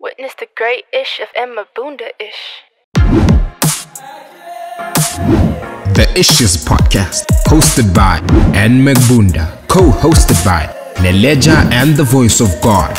Witness the great ish of McBunda ish. The Issues Podcast, hosted by McBunda, co-hosted by Neleja and the Voice of God.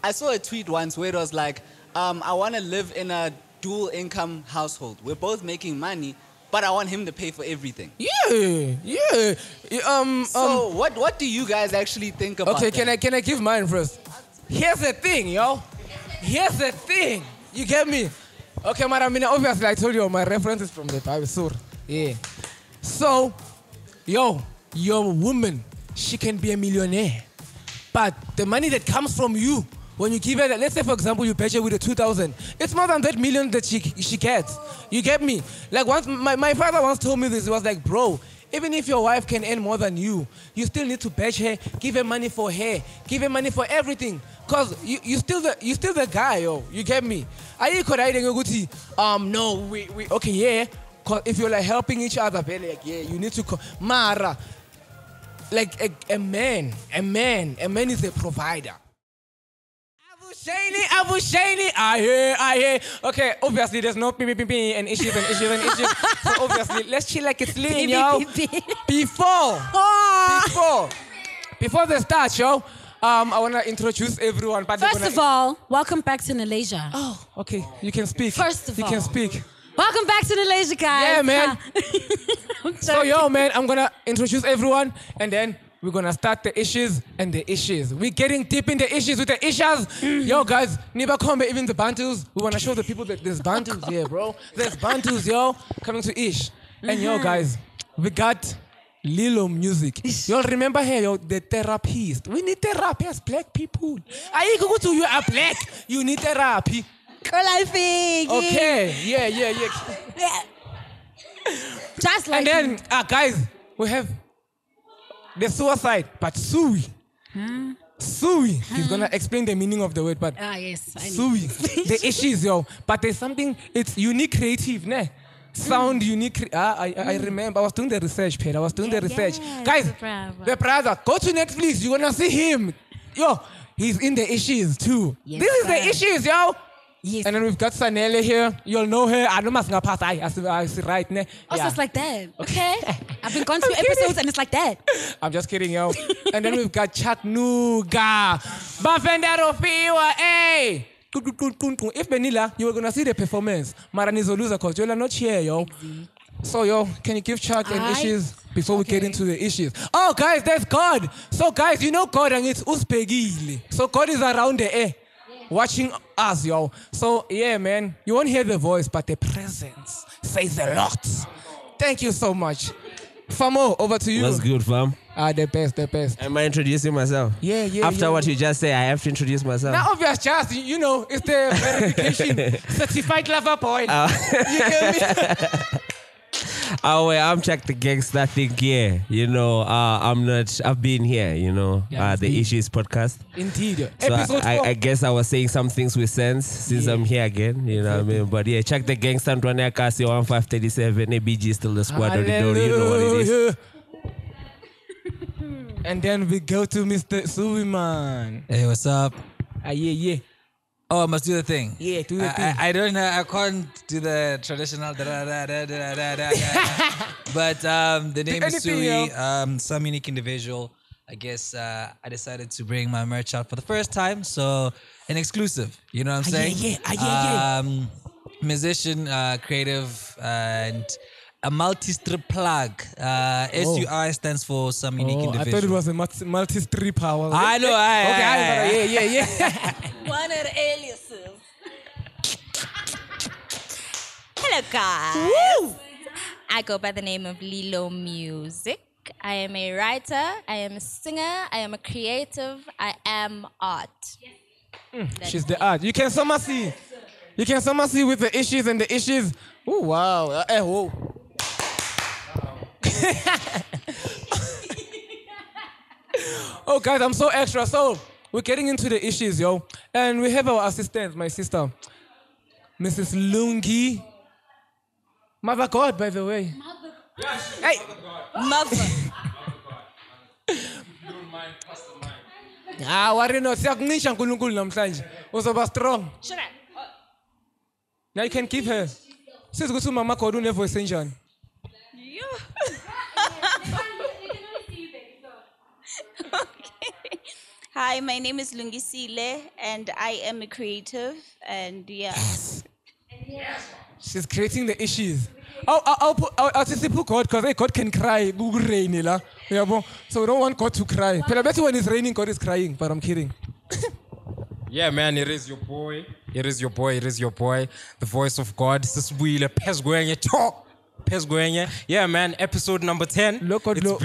I saw a tweet once where it was like, I want to live in a dual income household. We're both making money, but I want him to pay for everything. Yeah. So what do you guys actually think about that? Can I give mine first? Here's the thing, yo. Here's the thing. You get me? Okay, man, I mean, obviously I told you my reference is from the Bible, so yeah. So, yo, your woman, she can be a millionaire, but the money that comes from you, when you give her, let's say for example, you pay her with a 2,000, it's more than that million that she gets. You get me? Like once, my father once told me this, he was like, bro, even if your wife can earn more than you still need to pay her, give her money for hair, give her money for everything. Cause you still the guy, yo. You get me? Are you correcting no, we okay, yeah. Cause if you're like helping each other, like, yeah, you need to Mara. Like a man is a provider. Abu Shani, I hear. Okay, obviously there's no pee and issues. So obviously, let's chill like it's lean, yo. Before the start, yo, I wanna introduce everyone. But First of all, welcome back to Malaysia. Oh, okay, you can speak. First of all, you can speak. Welcome back to Malaysia, guys. Yeah, man. So, yo, man, I'm gonna introduce everyone, and then we're gonna start the issues and the issues. We're getting deep in the issues with the issues. Yo, guys, Niba Kombe, even the Bantus. We wanna show the people that there's Bantus here, bro. There's Bantus, yo, coming to Ish. And yo, guys, we got Lilo music. Y'all remember here, yo, the therapist. We need therapy as black people. You are black. You need therapy. Okay, yeah. Just like and then, guys, we have the suicide, but Sui. Sui. He's gonna explain the meaning of the word, but yes, I Sui. The issues, yo. But there's something, it's unique creative, ne? Sound unique. I remember, I was doing the research, Peter. Guys, the brother, go to Netflix, you're gonna see him. Yo, he's in the issues too. Yes, this is the issues, yo. Yes. And then we've got Sanele here. You'll know her. I know my pass. I see right, ne? So it's like that. Okay. I've been gone through episodes and it's like that. I'm just kidding, yo. And then we've got Chattanooga. Bafendero Fiwa, hey! If Benila, you were gonna see the performance. Maranizo loser because you're not here, yo. So, yo, can you give Chuck and issues before we get into the issues? Oh, guys, there's God. So, guys, you know God and it's Uspegili. So, God is around the air. Watching us, yo. So, yeah, man, you won't hear the voice, but the presence says a lot. Thank you so much. Famo, over to you. That's good, fam. The best. Am I introducing myself? Yeah. After what you just say, I have to introduce myself. Now, obvious, just, you know, it's the verification. Certified lover boy. You get me? Oh, wait, I'm Chuck the Gangster Think, yeah. You know, I've been here, you know, the Issues Podcast. Indeed. So Episode 4. I guess I was saying some things with sense since I'm here again, you know what I mean? But yeah, Chuck the Gangster, Antoine Kasi, 1537, ABG still the squad of the door, you know what it is. And then we go to Mr. Suwiman. Hey, what's up? Yeah. Oh, I must do the thing. Yeah, do the thing. I can't do the traditional but the name is Sui. Some unique individual. I guess I decided to bring my merch out for the first time, so an exclusive. You know what I'm saying? Yeah. Musician, creative, and a multi-strip plug. SUI stands for some unique individual. I thought it was a multi-strip power. I know. Yeah. One of the aliases. Hello, guys. Woo! I go by the name of Lilo Music. I am a writer. I am a singer. I am a creative. I am art. She's the art. You can somehow see. You can somehow see with the issues and the issues. Oh, wow. Whoa. Oh, guys, I'm so extra. So, we're getting into the issues, yo. And we have our assistant, my sister, Mrs. Lungi. Mother God, by the way. Hey. Mother. Ah, worry not. Siyakunisha uNkulunkulu namhlanje. Uzoba strong. Should I? Now you can keep her. Siz ukuthi Mama God une voice enjani? Hi, my name is Lungisile, and I am a creative, and yeah. Yes. She's creating the issues. I'll just put God because God can cry. So we don't want God to cry. But I bet when it's raining, God is crying. But I'm kidding. Yeah, man, it is your boy. It is your boy. It is your boy. The voice of God. Sisibuyile Pesgwenye talk. Pesgwenye. Yeah, man, episode number 10. It's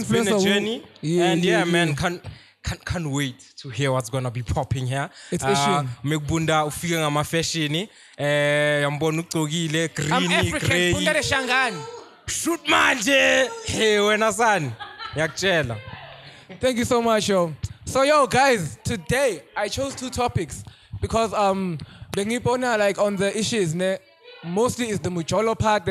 been a journey. And yeah, man, can't wait to hear what's gonna be popping here. It's Asian. McBunda ufika ngama fashion. Yambona ugcokile green, I'm African. grey. Bunda de Shangan. Shoot manje. Hey, wena san. Yakutshela. Thank you so much, yo. So, yo, guys, today I chose 2 topics because bengibona like on the issues, mostly is the mjolo part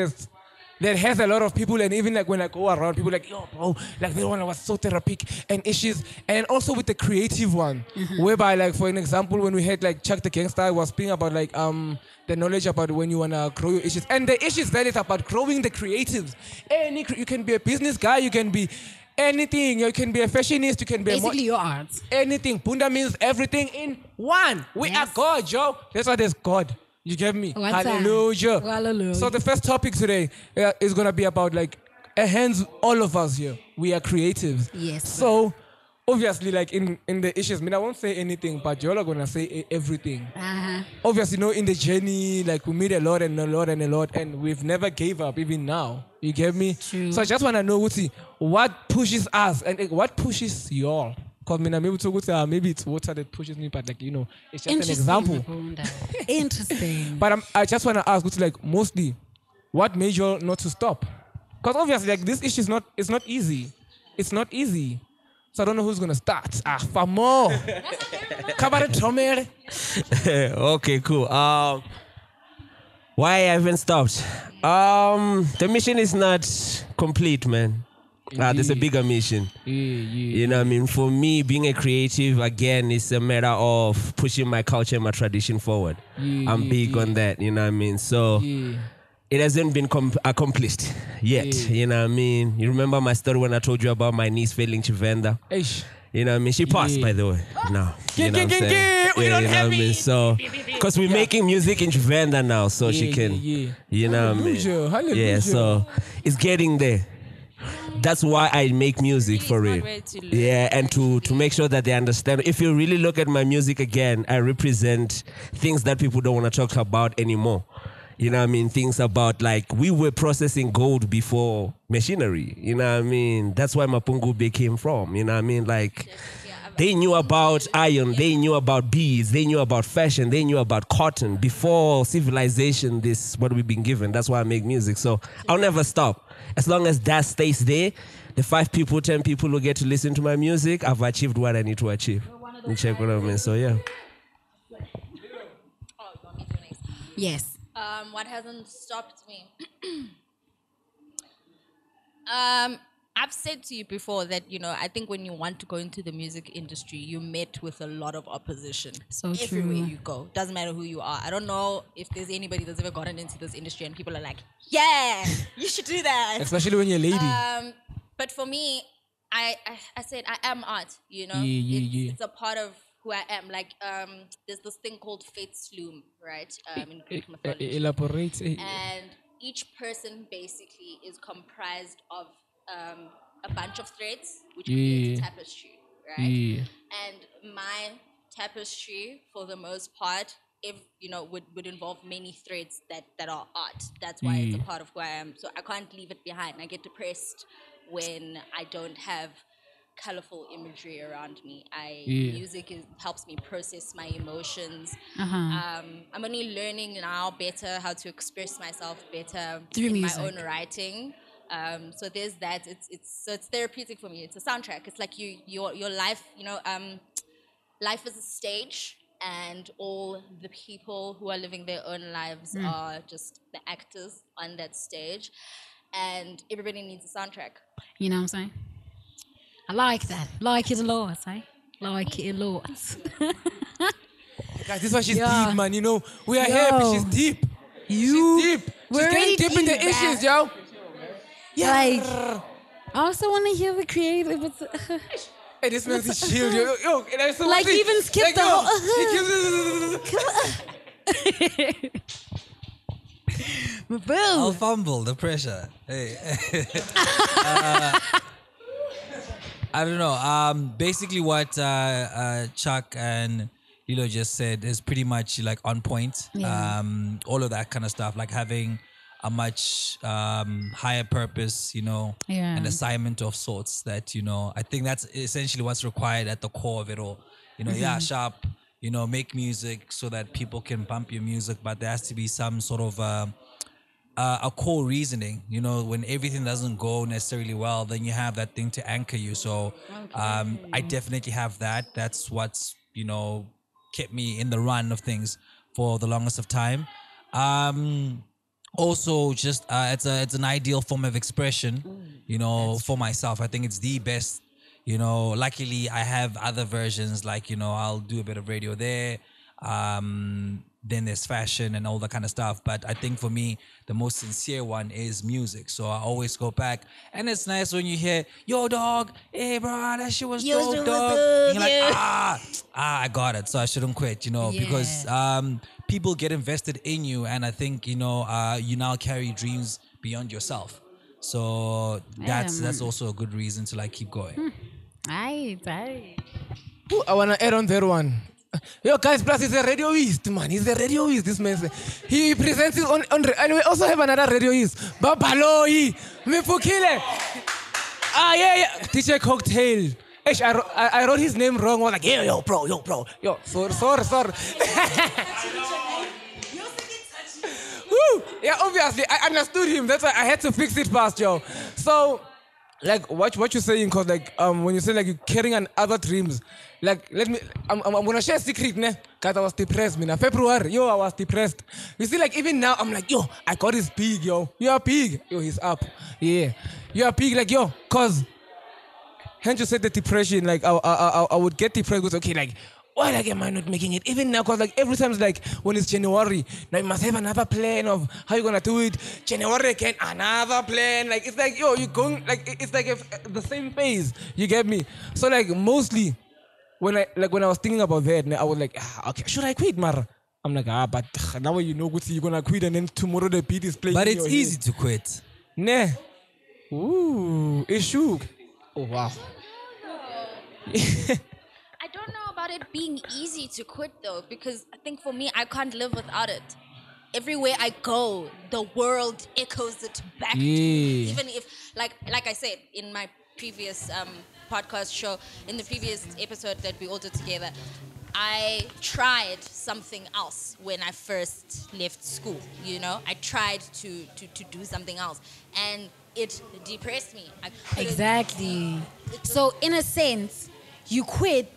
that has a lot of people, and even like when I go around, people like, yo, bro, like this one was so therapeutic and issues, and also with the creative one, whereby like for an example, when we had like Chuck the Gangster, I was speaking about like the knowledge about when you wanna grow your issues, and the issues that is about growing the creatives. You can be a business guy, you can be anything, you can be a fashionist, you can be basically your art. Anything. Bunda means everything in one. We are God, yo. That's why there's God. You get me? Hallelujah. Hallelujah. So the first topic today is gonna be about like hands. All of us here, we are creatives. Yes. So obviously, like in the issues, I won't say anything, but you're gonna say everything. Obviously, in the journey, like we meet a lot and a lot and a lot, and we've never gave up even now. You get me? True. So I just wanna know, what pushes us and what pushes y'all. Because maybe it's water that pushes me, but like, it's just an example. Interesting. But I just want to ask, like, mostly, what made you not to stop? Because obviously, like, this issue it's not easy. It's not easy. So I don't know who's going to start. Famo. Okay, cool. Why I haven't stopped? The mission is not complete, man. There's a bigger mission. You know what I mean? For me, being a creative, again, is a matter of pushing my culture and my tradition forward. I'm big on that, you know what I mean? So it hasn't been accomplished yet, you know what I mean? You remember my story when I told you about my niece failing Chivenda? You know what I mean? She passed, by the way. No. You know what I'm saying? We don't have it. So, because we're making music in Chivenda now, so she can, you know what I mean? Hallelujah. Yeah, so it's getting there. That's why I make music for it. Yeah, and to make sure that they understand. If you really look at my music again, I represent things that people don't want to talk about anymore. You know what I mean? Things about like we were processing gold before machinery. You know what I mean? That's where Mapungube came from. You know what I mean? Like they knew about iron, they knew about beads, they knew about fashion, they knew about cotton before civilization. This what we've been given. That's why I make music. So I'll never stop. As long as that stays there, the 5 people, 10 people who get to listen to my music, I've achieved what I need to achieve. You check what I mean? So yeah. Yes. What hasn't stopped me? I've said to you before that, I think when you want to go into the music industry, you met with a lot of opposition. So everywhere true. you go. Doesn't matter who you are. I don't know if there's anybody that's ever gotten into this industry and people are like, yeah, you should do that. Especially when you're a lady. But for me, I said I am art, It's a part of who I am. Like, there's this thing called fate sloom, right? In Greek mythology. Elaborate. And each person basically is comprised of a bunch of threads, which creates a tapestry, right? And my tapestry, for the most part, would involve many threads that are art. That's why it's a part of who I am. So I can't leave it behind. I get depressed when I don't have colorful imagery around me. Music helps me process my emotions. I'm only learning now better how to express myself better Through in music. my own writing. So there's that. It's therapeutic for me. It's a soundtrack. It's like your life. Life is a stage, and all the people who are living their own lives are just the actors on that stage, and everybody needs a soundtrack. You know what I'm saying? I like that. Like it a lot, eh? Like it a lot. Guys, this is why she's Yeah. deep, man. You know, we are Yo. happy. She's deep. She's deep. She's We're getting deep in the deep, issues, man. yo. Like, I also want to hear the creative. Hey, this man's is chill, yo. Like, so Like, see, even skip like, the yo, whole. I'll Boo. fumble the pressure. Hey. I don't know. Basically, what Chuck and Lilo just said is pretty much like on point. Yeah. All of that kind of stuff, like having a much higher purpose, Yeah. an assignment of sorts that, I think that's essentially what's required at the core of it all. Yeah, sharp, make music so that people can bump your music, but there has to be some sort of a core reasoning. When everything doesn't go necessarily well, then you have that thing to anchor you. So I definitely have that. That's what's, kept me in the run of things for the longest of time. Also, just it's an ideal form of expression, for myself. I think it's the best. Luckily I have other versions, like I'll do a bit of radio there. Then there's fashion and all that kind of stuff. But I think for me, the most sincere one is music. So I always go back, and it's nice when you hear, "Yo, dog, hey, bro, that shit was dope, dog." And you're like, I got it. So I shouldn't quit, because people get invested in you, and I think you now carry dreams beyond yourself. So that's also a good reason to like keep going. Aye. Ooh, I wanna add on that one. Yo, guys, plus he's a radioist, man. He's a radioist, this man. He presents it on and we also have another radioist. Babaloi. Mifukile. Yeah. DJ Cocktail. I wrote his name wrong. I was like, yo, bro. Yo, sorry. Woo. Yeah, obviously, I understood him. That's why I had to fix it fast, yo. So, like, what you're saying, cause like, when you say like you're carrying on other dreams, like, I'm gonna share a secret, ne? Cause I was depressed, man. February, I was depressed. You see, like, even now, I'm like, I got his pig, yo. You are pig. Yo, he's up. Yeah. You are pig, like, cause, can't you say the depression, like, I would get depressed, because, okay, like, why like am I not making it? Even now, cause like every time it's like when it's January, now you must have another plan of how you're gonna do it. January again, another plan. Like it's like you're going like it's like the same phase. You get me? So like mostly when I was thinking about that, I was like, okay, should I quit, Mara? I'm like, but now you know you're gonna quit, and then tomorrow the beat is playing. But it's easy to quit. Nah. Ooh, it's shook. Oh wow. I don't know about it being easy to quit though, because I think for me, I can't live without it. Everywhere I go, the world echoes it back to me. Even if, like I said in my previous podcast show, in the previous episode that we all did together, I tried something else when I first left school. I tried to do something else, and it depressed me. Exactly. So in a sense, you quit,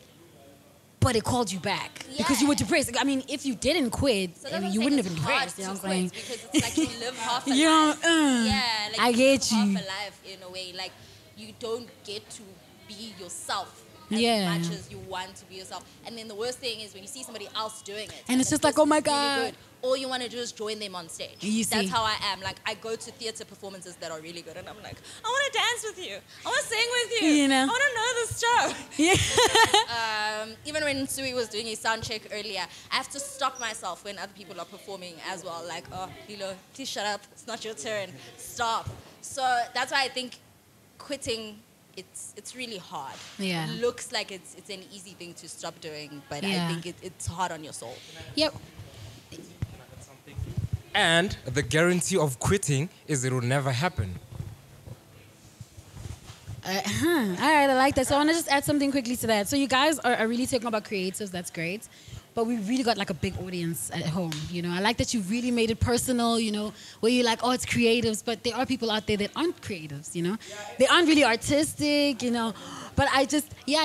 but it called you back because you were depressed. I mean, if you didn't quit, you wouldn't have been depressed. You know what I'm saying? Because it's like you live half a life. Like I you get live you. half a life in a way. Like you don't get to be yourself as much as you want to be yourself. And then the worst thing is when you see somebody else doing it. And it's just like, oh my really God. good, all you want to do is join them on stage. That's how I am. Like I go to theater performances that are really good, and I'm like, I want to dance with you. I want to sing with you. I want to know this show. Yeah. Even when Sui was doing his sound check earlier, I have to stop myself when other people are performing as well. Like, oh, Lilo, please shut up. It's not your turn. Stop. So that's why I think quitting, it's really hard. Yeah. It looks like it's an easy thing to stop doing, but I think it's hard on your soul. Yep. And the guarantee of quitting is it will never happen. All right, I like that. So I want to just add something quickly to that. So you guys are really talking about creatives. That's great. But we really got like a big audience at home, you know. I like that you really made it personal, you know, where you're like, oh, it's creatives, but there are people out there that aren't creatives, you know. They aren't really artistic, you know. But I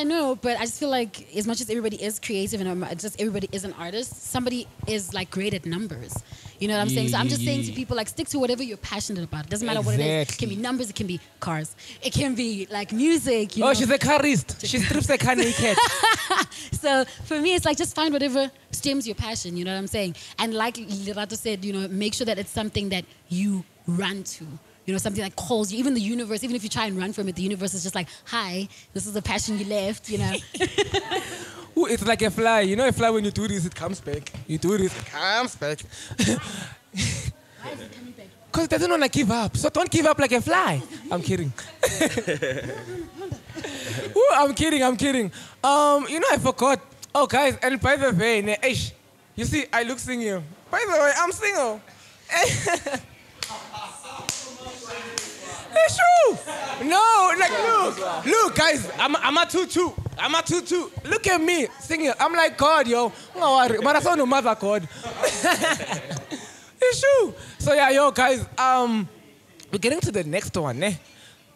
know, but I just feel like as much as everybody is creative and just everybody is an artist, somebody is like great at numbers. You know what I'm saying? So I'm just saying to people, like, stick to whatever you're passionate about. It doesn't matter what it is. It can be numbers, it can be cars. It can be like music, you know. Oh, she's a carist. She strips a car naked. So for me, it's like just find whatever stems your passion, you know what I'm saying? And like Lerato said, you know, make sure that it's something that you run to. You know, something that calls you. Even the universe, even if you try and run from it, the universe is just like, hi, this is the passion you left, you know. Ooh, it's like a fly. You know a fly, when you do this, it comes back. You do this, it comes back. Why is it coming back? Because it doesn't want to give up. So don't give up like a fly. I'm kidding. Ooh, I'm kidding. You know, I forgot. Oh, guys, and by the way, you see, I look single. By the way, I'm single. It's true. No, like, look, guys, I'm a tutu. Look at me singing. I'm like God, yo. But I saw no mother God. It's true. So yeah, yo, guys, we're getting to the next one, eh?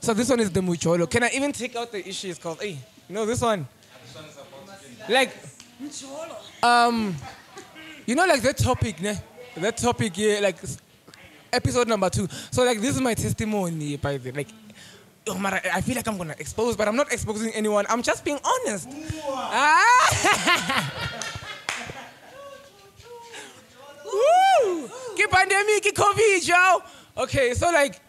So this one is the mjolo. Can I even take out the issues? Cause, hey, you know this one? Like, you know, like that topic, ne? That topic, yeah, like episode number 2. So like, this is my testimony, by the like. Oh, man, I feel like I'm gonna expose, but I'm not exposing anyone. I'm just being honest. Woo! Keep pandemic, keep COVID, yo. Okay, so like,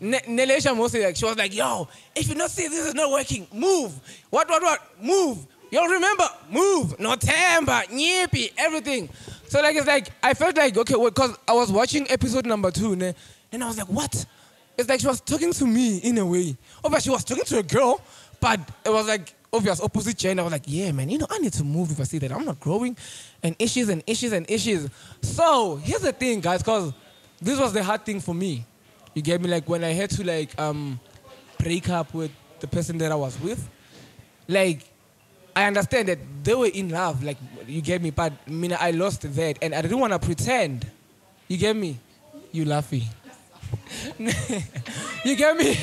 Nelesha mostly, like, she was like, yo, if you not see this is not working, move. What? Move. Yo, remember, move. No temper, nyippy, everything. So like, it's like, I felt like, okay, because I was watching episode number 2, and I was like, what? It's like she was talking to me in a way. Obviously, she was talking to a girl, but it was like obvious opposite gender. I was like, yeah, man, you know, I need to move if I see that I'm not growing, and issues. So here's the thing, guys, because this was the hard thing for me. You get me? Like when I had to like break up with the person that I was with. Like, I understand that they were in love, like, you get me, but I lost that, and I didn't want to pretend. You get me? You laughing. You get me?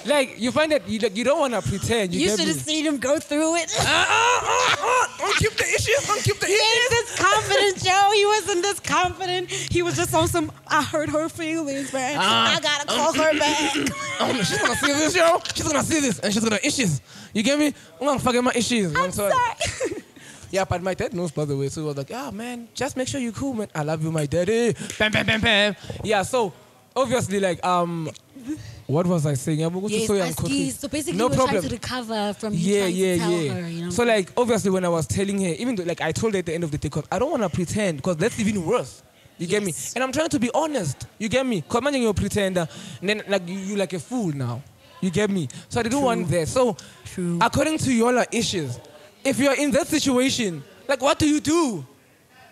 Like, you find that you don't want to pretend. You should have seen him go through it. Don't keep the issues. He ain't this confident, Joe. He wasn't this confident. He was just on some, I hurt her feelings, man. I got to call her back. She's going to see this, yo. She's going to see this, and she's going to issues. You get me? I'm going to forget my issues. I'm sorry. Yeah, but my dad knows, by the way. So he was like, yeah, man, just make sure you're cool, man. I love you, my daddy. Bam, bam, bam, bam. Yeah, so obviously, like, what was I saying? Yes, so basically, no problem. Trying to recover from you trying to tell her, you know? So, like, obviously, when I was telling her, even though, like, I told her at the end of the day, because I don't want to pretend, because that's even worse. You get me? And I'm trying to be honest. You get me? Because imagine you're a pretender, and then, like, you're like a fool now. You get me? So I didn't want that. So, according to your issues, if you're in that situation, like, what do?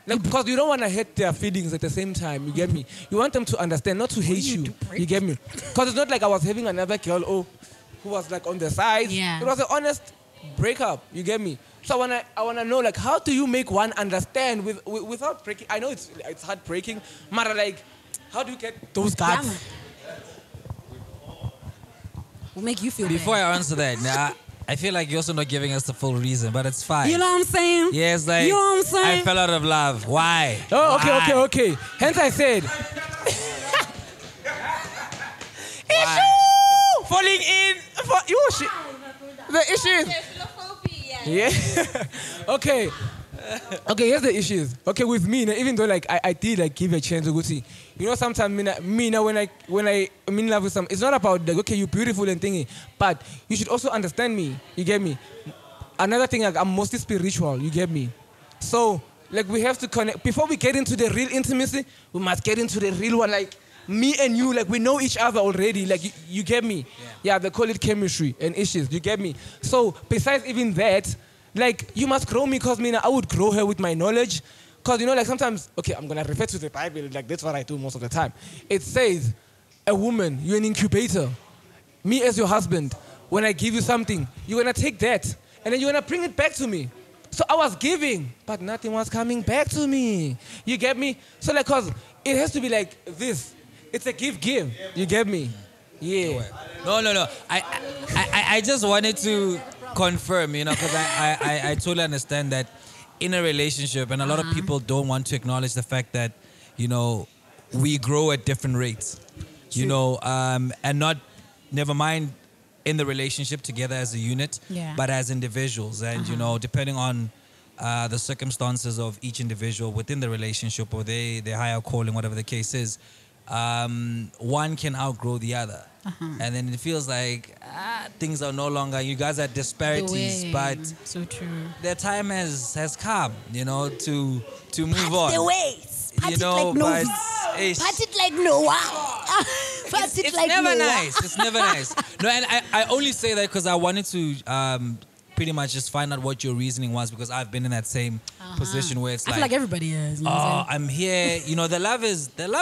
Like, because you don't want to hurt their feelings at the same time, you get me? You want them to understand, not to hate you. You get me? Because it's not like I was having another girl, who was like on the side. Yeah. It was an honest breakup, you get me? So I wanna know, like, how do you make one understand without breaking? I know it's heartbreaking, but like, how do you get those guys? Will make you feel Before bad. I answer that, I feel like you're also not giving us the full reason, but it's fine. You know what I'm saying? Yeah, it's like, you know what I'm saying? I fell out of love. Why? Oh, Why? okay. Hence I said, Why? falling in for you. The issues. Yeah. Okay, here's the issues. Okay, with me, even though like I did like give a chance to go see. You know, sometimes me now when I am in love with someone, it's not about like, okay, you're beautiful and thingy, but you should also understand me. You get me? Another thing, like, I'm mostly spiritual. You get me? So like we have to connect before we get into the real intimacy. We must get into the real one. Like me and you, like we know each other already. Like you get me? Yeah, they call it chemistry and issues. You get me? So besides even that, like you must grow me, because I would grow her with my knowledge. Because, you know, like sometimes, okay, I'm going to refer to the Bible, like that's what I do most of the time. It says, a woman, you're an incubator. me as your husband, when I give you something, you're going to take that and then you're going to bring it back to me. So I was giving, but nothing was coming back to me. You get me? So like, cause it has to be like this. It's a give. You get me? Yeah. No. I just wanted to confirm, because I totally understand that in a relationship, and a lot of people don't want to acknowledge the fact that, we grow at different rates, and never mind in the relationship together as a unit, but as individuals. And, depending on the circumstances of each individual within the relationship or their higher calling, whatever the case is, one can outgrow the other. And then it feels like things are no longer, you guys are disparities, but so true. Their time has come, to move on. The ways. Pat it like Noah. Pat it like Noah. It's never nice. It's never nice. No, and I only say that because I wanted to pretty much just find out what your reasoning was, because I've been in that same position where it's I feel like everybody is. I'm here. The love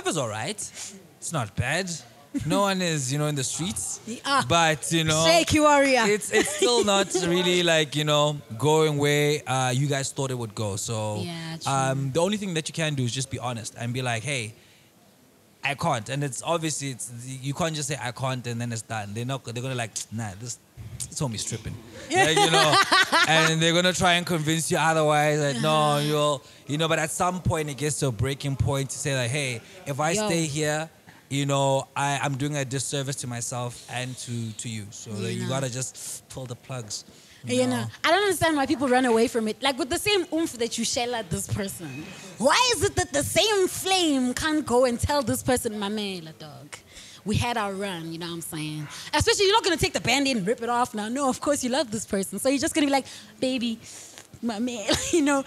is all right. It's not bad. No one is, in the streets. But, Shake you, warrior. It's still not really like, going where you guys thought it would go. So the only thing that you can do is just be honest and be like, hey, I can't. And it's obviously, you can't just say I can't and then it's done. They're going to like, nah, this homie's tripping. Like, and they're going to try and convince you otherwise. Like, no, but at some point it gets to a breaking point to say like, hey, if I stay here, I'm doing a disservice to myself and to you. So you gotta just pull the plugs. I don't understand why people run away from it. Like with the same oomph that you shell at this person. Why is it that the same flame can't go and tell this person, Mamela dog, we had our run, you know what I'm saying? Especially you're not gonna take the band-aid and rip it off now. No, of course you love this person. So you're just gonna be like, baby, Mamela,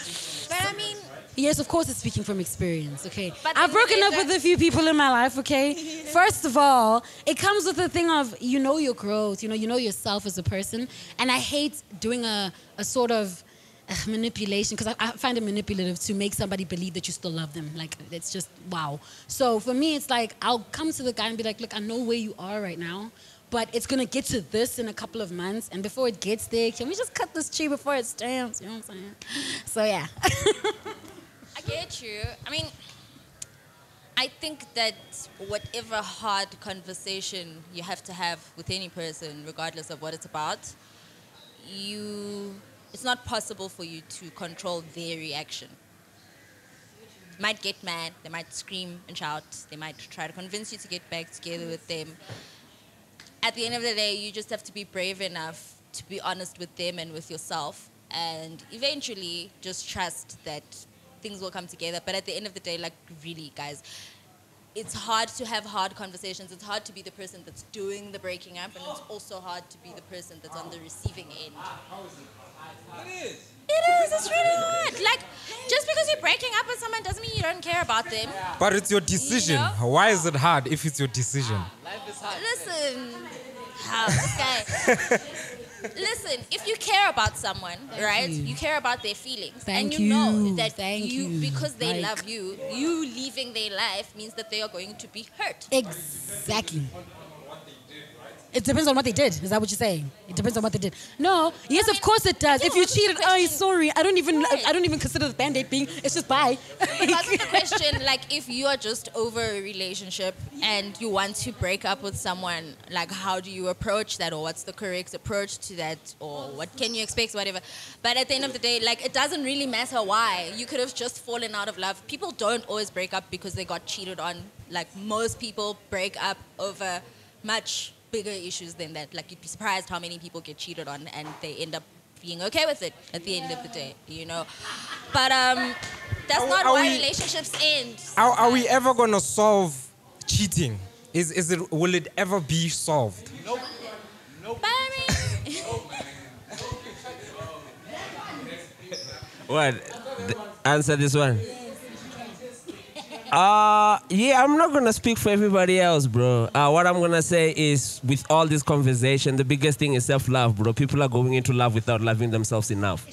But I mean, yes, of course it's speaking from experience, okay? I've broken up with a few people in my life, okay? First of all, it comes with the thing of, your growth, you know yourself as a person. And I hate doing a sort of manipulation, because I find it manipulative to make somebody believe that you still love them. Like, it's just, wow. So for me, it's like, I'll come to the guy and be like, look, I know where you are right now, but it's going to get to this in a couple of months. And before it gets there, can we just cut this tree before it stands? You know what I'm saying? So, yeah. I get you. I mean, I think that whatever hard conversation you have to have with any person, regardless of what it's about, it's not possible for you to control their reaction. They might get mad, they might scream and shout, they might try to convince you to get back together with them. At the end of the day, you just have to be brave enough to be honest with them and with yourself, and eventually just trust that things will come together. But at the end of the day, like, really, guys, it's hard to have hard conversations. It's hard to be the person that's doing the breaking up, and it's also hard to be the person that's on the receiving end. It is. It's really hard. Like, just because you're breaking up with someone doesn't mean you don't care about them. But it's your decision. Why is it hard if it's your decision? Life is hard. Listen, this guy. Listen, if you care about someone, right? You care about their feelings. And you know that because they love you, you leaving their life means that they are going to be hurt. Exactly. It depends on what they did. Is that what you're saying? It depends on what they did. No. Yes, of course it does. If you cheated, sorry. I don't even consider the band-aid thing. It's just bye. But wasn't the question, like, if you are just over a relationship and you want to break up with someone, like, how do you approach that, or what's the correct approach to that, or what can you expect, whatever. But at the end of the day, like, it doesn't really matter why. You could have just fallen out of love. People don't always break up because they got cheated on. Like, most people break up over much bigger issues than that. Like, you'd be surprised how many people get cheated on and they end up being okay with it at the end of the day, But that's not why relationships end. Are we ever gonna solve cheating? Will it ever be solved? Nope. But I mean, what? Answer this one. I'm not gonna speak for everybody else, bro. What I'm gonna say is, with all this conversation, the biggest thing is self-love, bro. People are going into love without loving themselves enough.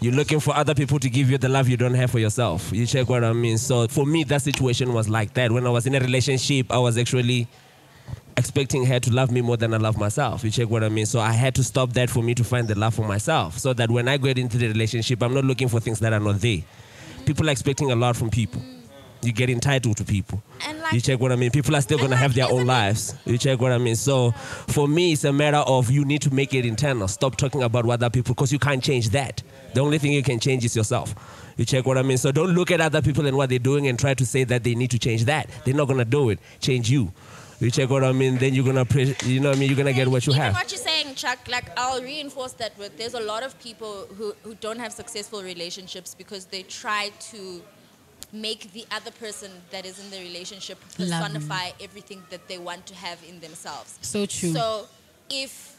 You're looking for other people to give you the love you don't have for yourself. You check what I mean? So for me, that situation was like that. When I was in a relationship, I was actually expecting her to love me more than I love myself. You check what I mean? So I had to stop that for me to find the love for myself, so that when I get into the relationship, I'm not looking for things that are not there. People are expecting a lot from people. You get entitled to people. You check what I mean? People are still going to have their own lives. You check what I mean? So for me, it's a matter of you need to make it internal. Stop talking about what other people, because you can't change that. The only thing you can change is yourself. You check what I mean? So don't look at other people and what they're doing and try to say that they need to change that. They're not going to do it. Change you. You check what I mean? Then you're going to, you know what I mean? You're going to get what you have. What you're saying, Chuck, like I'll reinforce that with, there's a lot of people who don't have successful relationships because they try to make the other person that is in the relationship personify everything that they want to have in themselves. So true. So if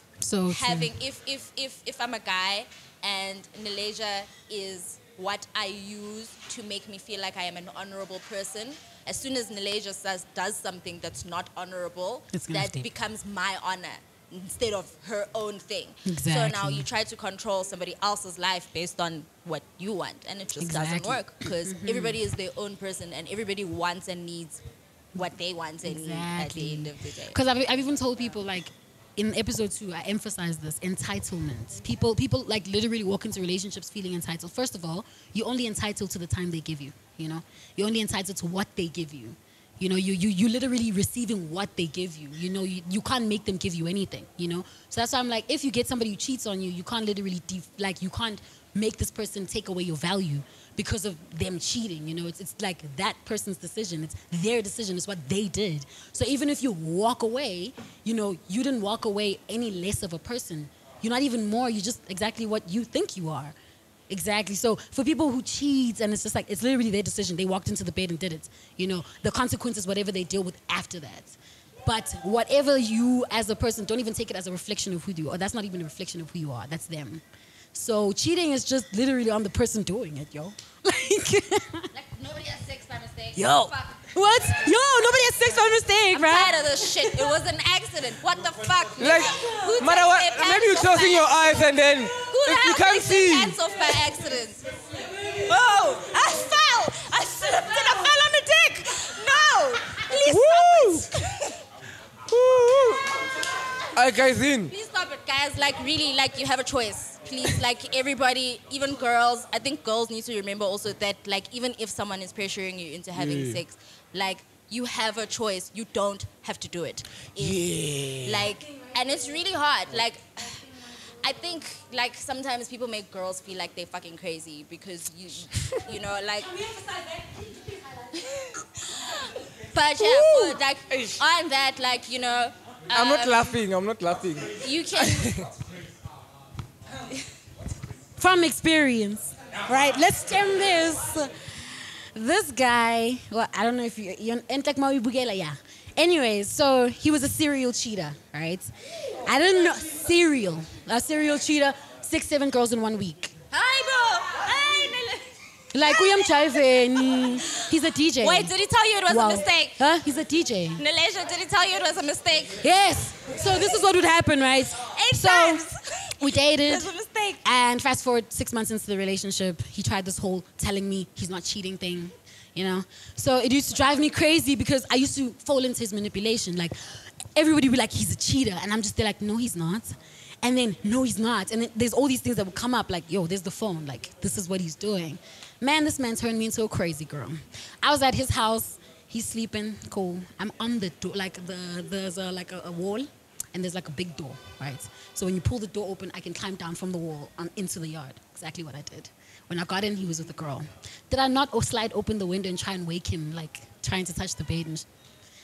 I'm a guy and Neleja is what I use to make me feel like I am an honorable person, as soon as Neleja does something that's not honorable, that becomes my honor instead of her own thing. Exactly. So now you try to control somebody else's life based on what you want, and it just doesn't work, because everybody is their own person and everybody wants and needs what they want and need at the end of the day. Because I've even told people, like, in episode 2, I emphasized this, entitlement. People like literally walk into relationships feeling entitled. First of all, you're only entitled to the time they give you, you know? You're only entitled to what they give you. You know, you literally receiving what they give you. You know, you can't make them give you anything, you know? So that's why I'm like, if you get somebody who cheats on you, you can't literally, you can't make this person take away your value because of them cheating, you know? It's like that person's decision. It's their decision. It's what they did. So even if you walk away, you know, you didn't walk away any less of a person. You're not even more. You're just exactly what you think you are. Exactly. So for people who cheat, and it's just like, it's literally their decision. They walked into the bed and did it. You know, the consequences, whatever they deal with after that. But whatever you as a person, don't even take it as a reflection of who you are. That's not even a reflection of who you are. That's them. So cheating is just literally on the person doing it, yo. Like nobody has sex by mistake. Yo. What? Yo, nobody has sex by mistake, right? I'm tired of this shit. It was an accident. What the fuck? Like, matter what, maybe you're closing your eyes and then you can't see. Who hands off by accident? Oh, I fell. I slipped and I fell on the dick. No. Please stop it. Alright, guys, in. Please stop it, guys. Like, really, like, you have a choice. Please, like, everybody, even girls, I think girls need to remember also that, like, even if someone is pressuring you into having sex, like, you have a choice. You don't have to do it. Like, and it's really hard. Like, I think, like, sometimes people make girls feel like they're fucking crazy because you know, like. But yeah, for, like, on that, like, you know. I'm not laughing. You can. From experience, right? Let's stem this. This guy, well, I don't know if you're yeah. Anyways, so he was a serial cheater, right? I didn't know, a serial cheater, 6-7 girls in 1 week. Hi, bro. Hi, like, we am driving. He's a DJ. Wait, did he tell you it was a mistake? Huh? He's a DJ. Neleja, did he tell you it was a mistake? Yes. So this is what would happen, right? 8 times. We dated. It was a mistake. And fast forward 6 months into the relationship, he tried this whole telling me he's not cheating thing, you know? So it used to drive me crazy because I used to fall into his manipulation. Like, everybody would be like, he's a cheater. And I'm just there like, no, he's not. And then, no, he's not. And then there's all these things that would come up like, yo, there's the phone. Like, this is what he's doing. Man, this man turned me into a crazy girl. I was at his house. He's sleeping. Cool. I'm on the door. Like, there's a wall. And there's like a big door, right? So when you pull the door open, I can climb down from the wall into the yard. Exactly what I did. When I got in, he was with a girl. Did I not slide open the window and try and wake him, like trying to touch the bed, and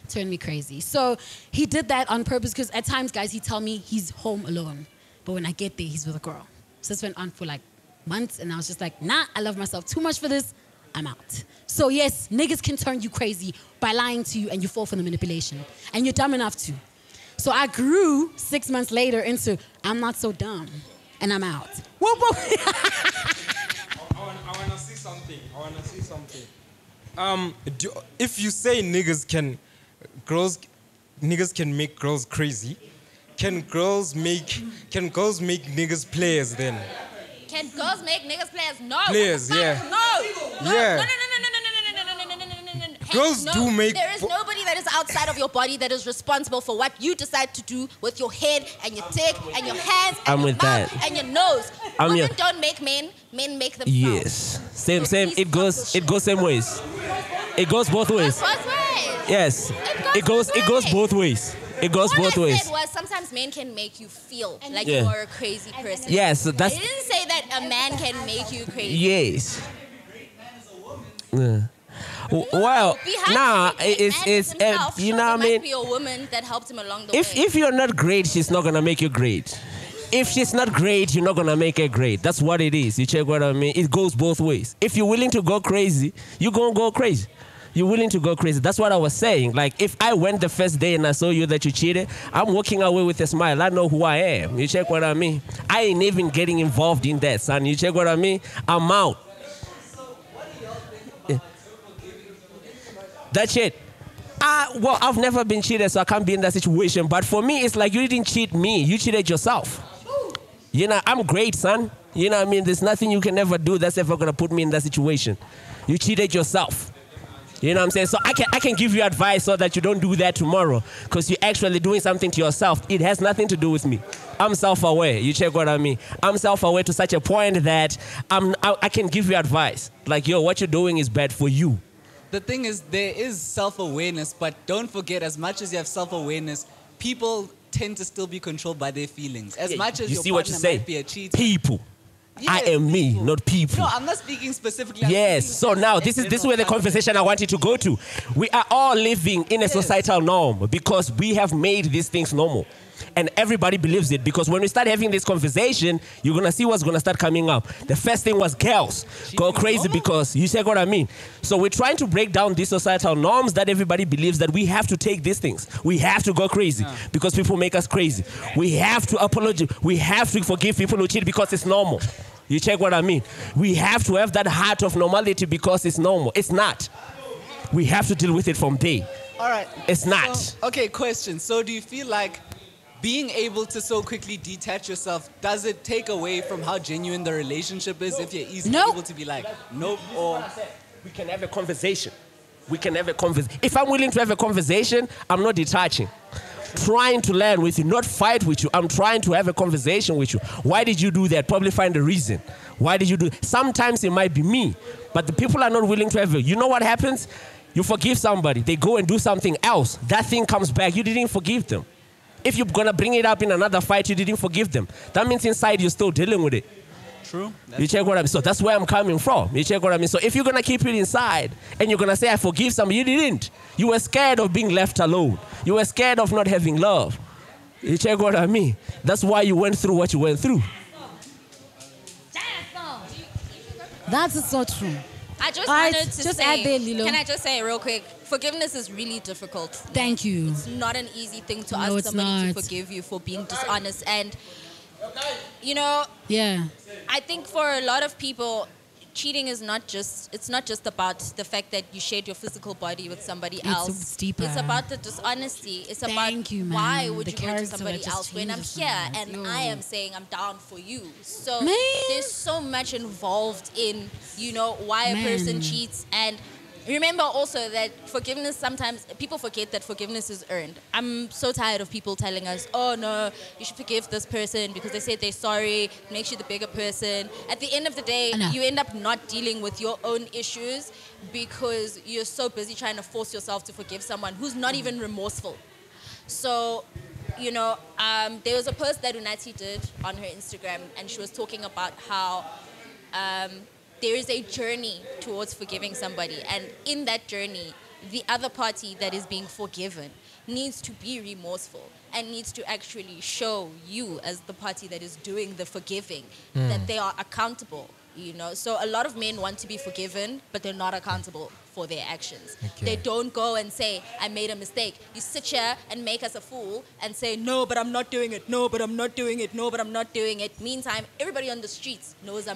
turned me crazy. So he did that on purpose because at times, guys, he'd tell me he's home alone. But when I get there, he's with a girl. So this went on for like months, and I was just like, nah, I love myself too much for this. I'm out. So yes, niggas can turn you crazy by lying to you and you fall for the manipulation. And you're dumb enough to. So I grew 6 months later into, I'm not so dumb, and I'm out. Whoa, whoa. I want to see something. If you say niggas can make girls crazy, can girls make niggas players then? Can girls make niggas players? No. Players, yeah. No. Yeah. No. Girls do make. There is nobody that is outside of your body that is responsible for what you decide to do with your head and your dick and your hands and your mouth and your nose. Women don't make men make themselves. Yes. Same. It goes same ways. It goes both ways. Yes. It goes both ways. It goes both ways. What I said was sometimes men can make you feel like you are a crazy person. Yes, that's. I didn't say that a man can make you crazy. Yes. Well, nah, it's you know what I mean. Might be a woman that helped him along the way. If you're not great, she's not gonna make you great. If she's not great, you're not gonna make her great. That's what it is. You check what I mean? It goes both ways. If you're willing to go crazy, you're gonna go crazy. You're willing to go crazy. That's what I was saying. Like, if I went the first day and I saw you that you cheated, I'm walking away with a smile. I know who I am. You check what I mean? I ain't even getting involved in that, son. You check what I mean? I'm out. Yeah. That's it. Well, I've never been cheated, so I can't be in that situation. But for me, it's like you didn't cheat me. You cheated yourself. You know, I'm great, son. You know what I mean? There's nothing you can ever do that's ever going to put me in that situation. You cheated yourself. You know what I'm saying? So I can give you advice so that you don't do that tomorrow because you're actually doing something to yourself. It has nothing to do with me. I'm self-aware. You check what I mean? I'm self-aware to such a point that I can give you advice. Like, yo, what you're doing is bad for you. The thing is, there is self-awareness, but don't forget, as much as you have self-awareness, people tend to still be controlled by their feelings. As much as your partner might be a cheater. People. Yes, I am me, not people. No, I'm not speaking specifically. Yes. So now this is where the conversation I want you to go to. We are all living in a societal norm because we have made these things normal. And everybody believes it because when we start having this conversation, you're going to see what's going to start coming up. The first thing was girls go crazy because you say what I mean. So we're trying to break down these societal norms that everybody believes that we have to take these things. We have to go crazy because people make us crazy. We have to apologize. We have to forgive people who cheat because it's normal. You check what I mean? We have to have that heart of normality because it's normal. It's not. We have to deal with it from there. All right. It's not. So, okay, question. So do you feel like being able to so quickly detach yourself, does it take away from how genuine the relationship is if you're easily able to be like, nope, or... We can have a conversation. We can have a conversation. If I'm willing to have a conversation, I'm not detaching. Trying to learn with you, not fight with you. I'm trying to have a conversation with you. Why did you do that? Probably find a reason. Why did you do it? Sometimes it might be me, but the people are not willing to have it. You know what happens? You forgive somebody. They go and do something else. That thing comes back. You didn't forgive them. If you're going to bring it up in another fight, you didn't forgive them. That means inside you're still dealing with it. True. You check what I mean? So that's where I'm coming from. You check what I mean? So if you're going to keep it inside and you're going to say, I forgive somebody, you didn't. You were scared of being left alone. You were scared of not having love. You check what I mean? That's why you went through what you went through. That's so true. I just wanted to just say, add there, Lilo. Can I just say real quick, forgiveness is really difficult. Thank you. It's not an easy thing to No, ask it's somebody not. to forgive you for being dishonest. And, you know, Yeah. I think for a lot of people, cheating is it's not just about the fact that you shared your physical body with somebody else. It's deeper. It's about the dishonesty. It's about you, man. why would The you go to character somebody that just else when I'm changes here so much. and I am saying I'm down for you. So Man. there's so much involved in, you know, why a person Man. cheats. And remember also that forgiveness, sometimes people forget that forgiveness is earned. I'm so tired of people telling us, oh no, you should forgive this person because they said they're sorry, it makes you the bigger person. At the end of the day, you end up not dealing with your own issues because you're so busy trying to force yourself to forgive someone who's not even remorseful. So, you know, there was a post that Unati did on her Instagram and she was talking about how there is a journey towards forgiving somebody. And in that journey, the other party that is being forgiven needs to be remorseful and needs to actually show you as the party that is doing the forgiving that they are accountable. You know, so a lot of men want to be forgiven, but they're not accountable for their actions. Okay. They don't go and say, I made a mistake. You sit here and make us a fool and say, no, but I'm not doing it. No, but I'm not doing it. No, but I'm not doing it. Meantime, everybody on the streets knows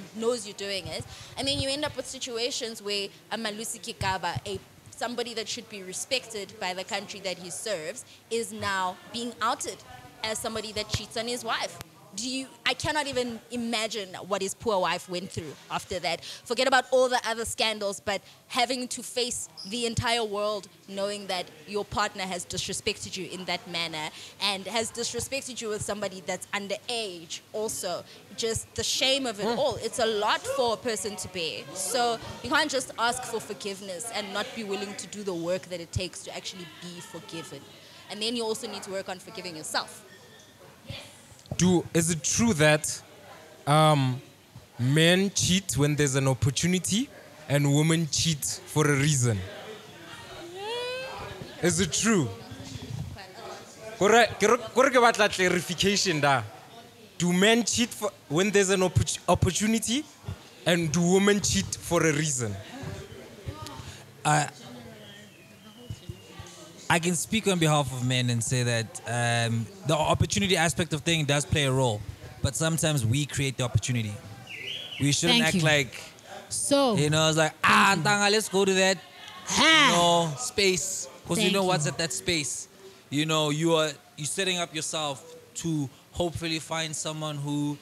you're doing it. And then you end up with situations where a Malusi Kikaba, somebody that should be respected by the country that he serves, is now being outed as somebody that cheats on his wife. I cannot even imagine what his poor wife went through after that. Forget about all the other scandals, but having to face the entire world knowing that your partner has disrespected you in that manner and has disrespected you with somebody that's underage also. Just the shame of it all. It's a lot for a person to bear. So you can't just ask for forgiveness and not be willing to do the work that it takes to actually be forgiven. And then you also need to work on forgiving yourself. Is it true that men cheat when there's an opportunity and women cheat for a reason? Is it true? Clarification da. Do men cheat when there's an opportunity and do women cheat for a reason? I can speak on behalf of men and say that the opportunity aspect of thing does play a role, but sometimes we create the opportunity. We shouldn't act like, it's like, Tanga, let's go to that, space, because you know what's at that space. You're setting up yourself to hopefully find someone who,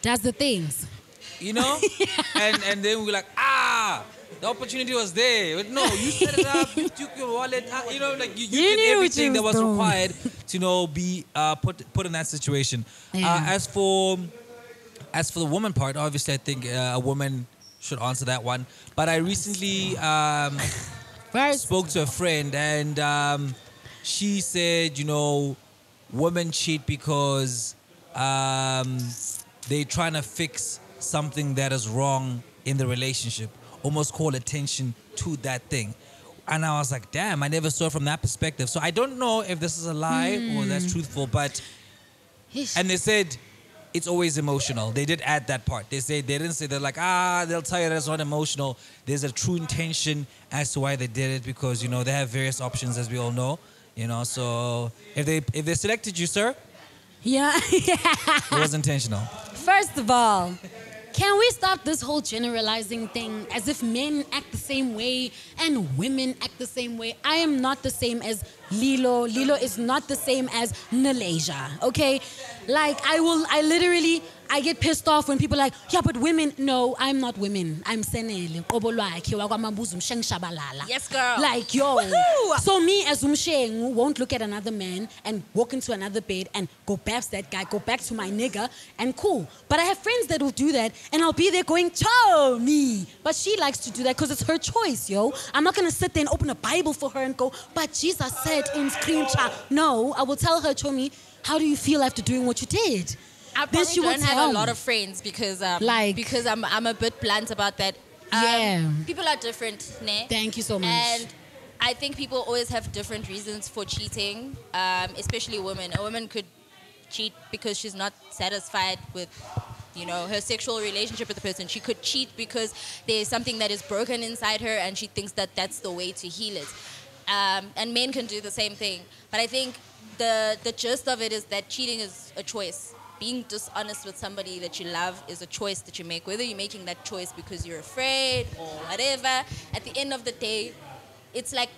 does the things. And then we're like, the opportunity was there. But no, you set it up, you took your wallet, you did everything that was required to be put in that situation. Yeah. As for the woman part, obviously I think a woman should answer that one. But I recently spoke to a friend and she said, women cheat because they're trying to fix something that is wrong in the relationship. Almost call attention to that thing. And I was like, damn, I never saw it from that perspective. So I don't know if this is a lie or that's truthful, but... And they said it's always emotional. They did add that part. They didn't say, they're like, they'll tell you that's not emotional. There's a true intention as to why they did it because, they have various options, as we all know. So if they selected you, sir, it was intentional. First of all, can we stop this whole generalizing thing as if men act the same way and women act the same way? I am not the same as Lilo. Lilo is not the same as Nalesia, okay? Like, I get pissed off when people are like, yeah, but women. No, I'm not women. I'm Senele. Yes, girl. Like, yo. So me as Umsheng won't look at another man and walk into another bed and go past that guy, go back to my nigga, and cool. But I have friends that will do that, and I'll be there going, cho me. But she likes to do that because it's her choice, yo. I'm not going to sit there and open a Bible for her and go, but Jesus said in scripture. No, I will tell her, cho me, how do you feel after doing what you did? I probably don't have a lot of friends because I'm a bit blunt about that. People are different, ne? Thank you so much. And I think people always have different reasons for cheating, especially women. A woman could cheat because she's not satisfied with, her sexual relationship with the person. She could cheat because there's something that is broken inside her and she thinks that that's the way to heal it. And men can do the same thing. But I think the gist of it is that cheating is a choice. Being dishonest with somebody that you love is a choice that you make. Whether you're making that choice because you're afraid or whatever, at the end of the day, it's like,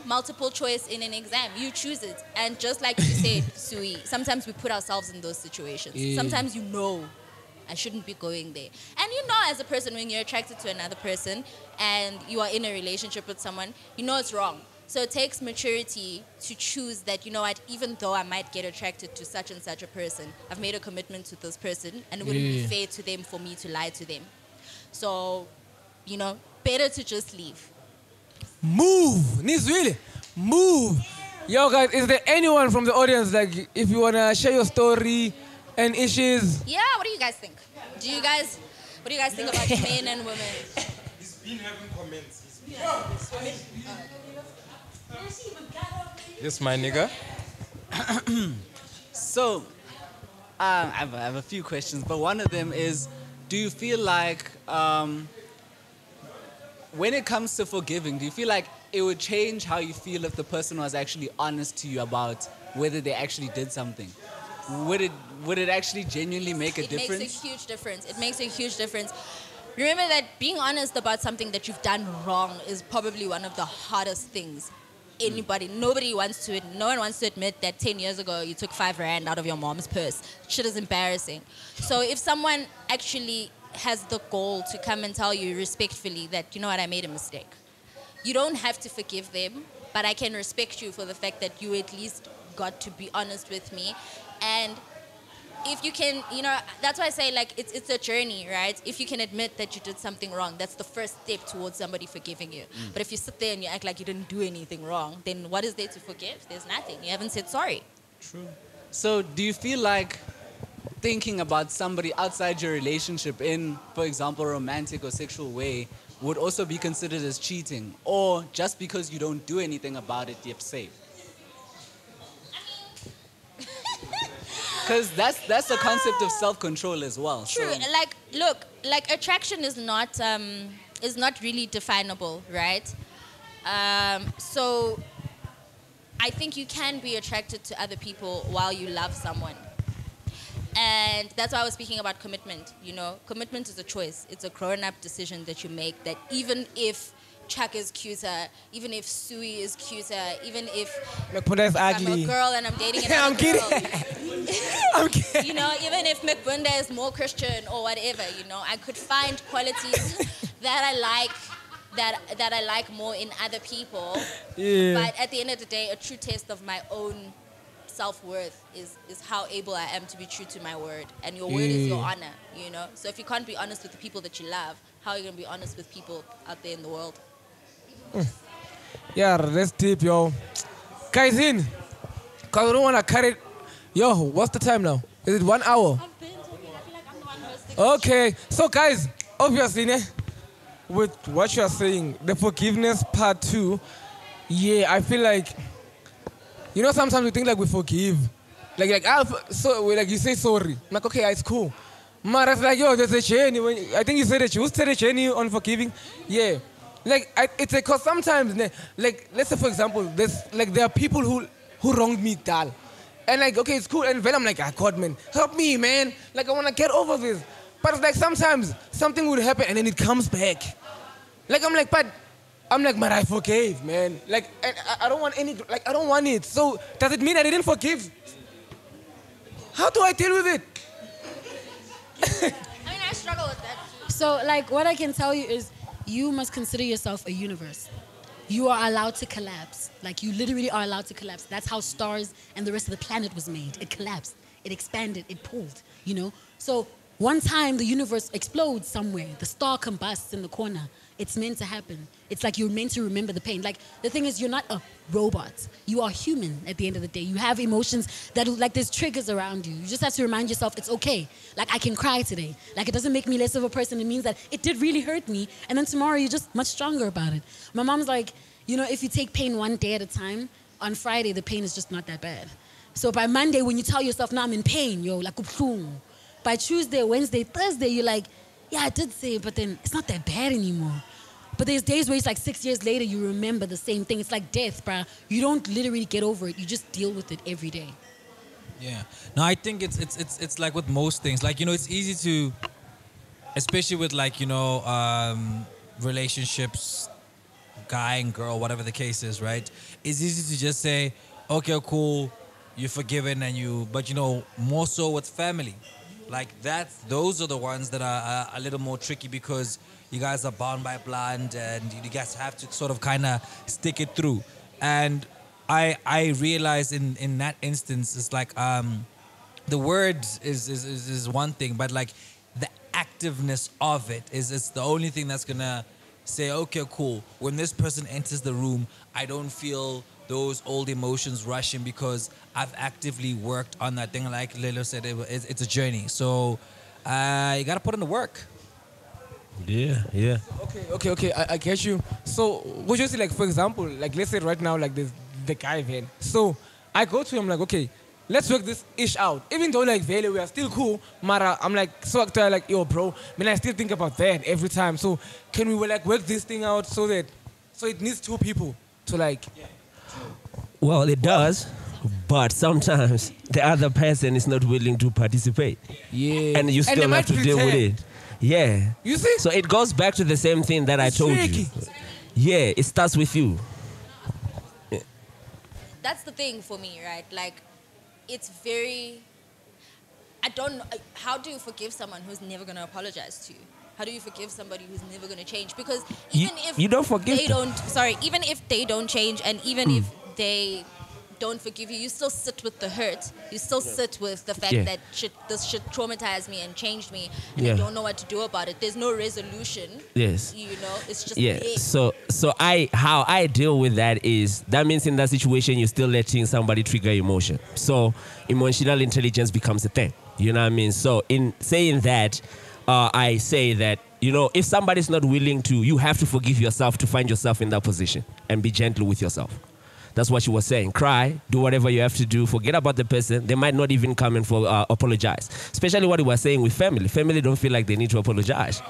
multiple choice in an exam. You choose it. And just like you said, Sui, sometimes we put ourselves in those situations. Yeah. Sometimes I shouldn't be going there. And as a person, when you're attracted to another person and you are in a relationship with someone, it's wrong. So it takes maturity to choose that, even though I might get attracted to such and such a person, I've made a commitment to this person and it wouldn't be fair to them for me to lie to them. So, better to just leave. Move! Needs really move. Yo, guys, is there anyone from the audience, like, if you want to share your story and issues? Yeah, what do you guys think? What do you guys think about men and women? He's been having comments. Yes, my nigga. So, I have a few questions, but one of them is, do you feel like when it comes to forgiving, do you feel like it would change how you feel if the person was actually honest to you about whether they actually did something? Would it actually genuinely make a difference? It makes a huge difference. It makes a huge difference. Remember that being honest about something that you've done wrong is probably one of the hardest things anybody, nobody wants to, no one wants to admit that 10 years ago you took 5 rand out of your mom's purse. Shit is embarrassing. So if someone actually has the goal to come and tell you respectfully that, you know what, I made a mistake, you don't have to forgive them, but I can respect you for the fact that you at least got to be honest with me. And if you can, you know, that's why I say, like, it's a journey, right? If you can admit that you did something wrong, that's the first step towards somebody forgiving you. But if you sit there and you act like you didn't do anything wrong, then what is there to forgive? There's nothing. You haven't said sorry. True. So do you feel like thinking about somebody outside your relationship in, for example, a romantic or sexual way would also be considered as cheating? Or just because you don't do anything about it, you're safe? Because that's the concept of self-control as well. True. So. Like, look, like attraction is not really definable, right? So I think you can be attracted to other people while you love someone. And that's why I was speaking about commitment. You know, commitment is a choice. It's a grown-up decision that you make, that even if Chuck is cuter, even if Sui is cuter, even if McBunda is ugly. I'm a girl and I'm dating another I'm girl. I'm kidding. You know, even if McBunda is more Christian or whatever, you know, I could find qualities that I like more in other people. Yeah. But at the end of the day, a true test of my own self-worth is how able I am to be true to my word. And your word is your honor, you know. So if you can't be honest with the people that you love, how are you going to be honest with people out there in the world? Yeah, that's deep, yo. Guys, in. Because we don't want to cut it. Yo, what's the time now? Is it 1 hour? I've been talking. I feel like I'm the one hosting. Okay. So, guys, obviously, with what you're saying, the forgiveness part 2, yeah, I feel like, you know, sometimes we think like we forgive. Like you say sorry. I'm like, okay, it's cool. But it's like, yo, there's a journey. I think you said that you said a journey on forgiving. Yeah. Like, it's because sometimes, like, let's say, for example, there are people who wronged me, dal. And like, okay, it's cool. And then I'm like, God, man, help me, man. Like, I want to get over this. But it's like sometimes something would happen and then it comes back. Like, but I forgave, man. Like, and I don't want I don't want it. So does it mean I didn't forgive? How do I deal with it? I mean, I struggle with that too. So, like, what I can tell you is you must consider yourself a universe. You are allowed to collapse. Like, you literally are allowed to collapse. That's how stars and the rest of the planet was made. It collapsed. It expanded. It pulled, you know? So one time the universe explodes somewhere. The star combusts in the corner. It's meant to happen. It's like you're meant to remember the pain. Like, the thing is, you're not a robot. You are human at the end of the day. You have emotions that, like, there's triggers around you. You just have to remind yourself it's okay. Like, I can cry today. Like, it doesn't make me less of a person. It means that it did really hurt me. And then tomorrow you're just much stronger about it. My mom's like, you know, if you take pain one day at a time, on Friday the pain is just not that bad. So by Monday, when you tell yourself, now I'm in pain, yo, like, by Tuesday, Wednesday, Thursday, you're like, yeah, I did say it, but then it's not that bad anymore. But there's days where it's like 6 years later, you remember the same thing. It's like death, bruh. You don't literally get over it. You just deal with it every day. Yeah. No, I think it's like with most things. Like, you know, it's easy to, especially with, like, you know, relationships, guy and girl, whatever the case is, right? It's easy to just say, okay, cool, you're forgiven, but, you know, more so with family. Like, those are the ones that are a little more tricky because you guys are bound by blood and you guys have to sort of kind of stick it through. And I realize in that instance, it's like the word is one thing, but like the activeness of it is the only thing that's gonna say, okay, cool. When this person enters the room, I don't feel those old emotions rushing because I've actively worked on that thing. Like Lelo said, it's a journey. So you gotta put in the work. Yeah. Okay. I get you. So would you say, like, for example, like, let's say right now, like, there's the guy, man. So I go to him like, okay, let's work this ish out. Even though, like, we are still cool, Mara, I'm like, so like, yo, bro, man, I still think about that every time. So can we, like, work this thing out so it needs two people to, like... Well, it does, but sometimes the other person is not willing to participate. Yeah. And you still have to deal with it. Yeah. You see? So it goes back to the same thing that I told you. Yeah, it starts with you. that's the thing for me, right? Like, it's very. I don't know. How do you forgive someone who's never going to apologize to you? How do you forgive somebody who's never going to change? Because even if you don't forgive they them. even if they don't change, and even if they don't forgive you, you still sit with the hurt. You still sit with the fact that this shit traumatized me and changed me, and I don't know what to do about it. There's no resolution. Yes. You know, it's just Yeah. there. So how I deal with that is that means in that situation you're still letting somebody trigger emotion. So emotional intelligence becomes a thing. You know what I mean? So in saying that, I say that, you know, if somebody's not willing to, you have to forgive yourself to find yourself in that position and be gentle with yourself. That's what she was saying. Cry, do whatever you have to do, forget about the person. They might not even come and apologize. Especially what he was saying with family. Family don't feel like they need to apologize.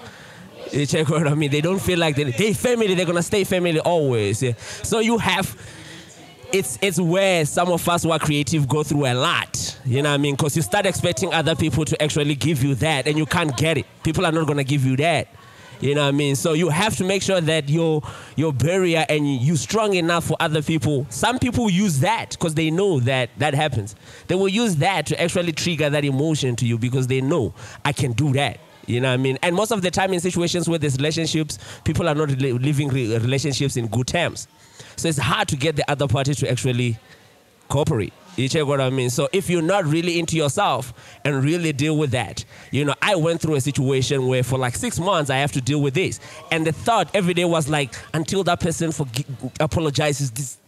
You check what I mean? They don't feel like they family, they're going to stay family always. Yeah? So you have... It's where some of us who are creative go through a lot, you know what I mean? Because you start expecting other people to actually give you that, and you can't get it. People are not going to give you that, you know what I mean? So you have to make sure that your barrier and you're strong enough for other people. Some people use that because they know that happens. They will use that to actually trigger that emotion to you because they know, I can do that. You know what I mean? And most of the time in situations where there's relationships, people are not living relationships in good terms. So it's hard to get the other party to actually cooperate. You check what I mean? So if you're not really into yourself and really deal with that, you know, I went through a situation where for like 6 months I have to deal with this. And the thought every day was like, until that person apologizes,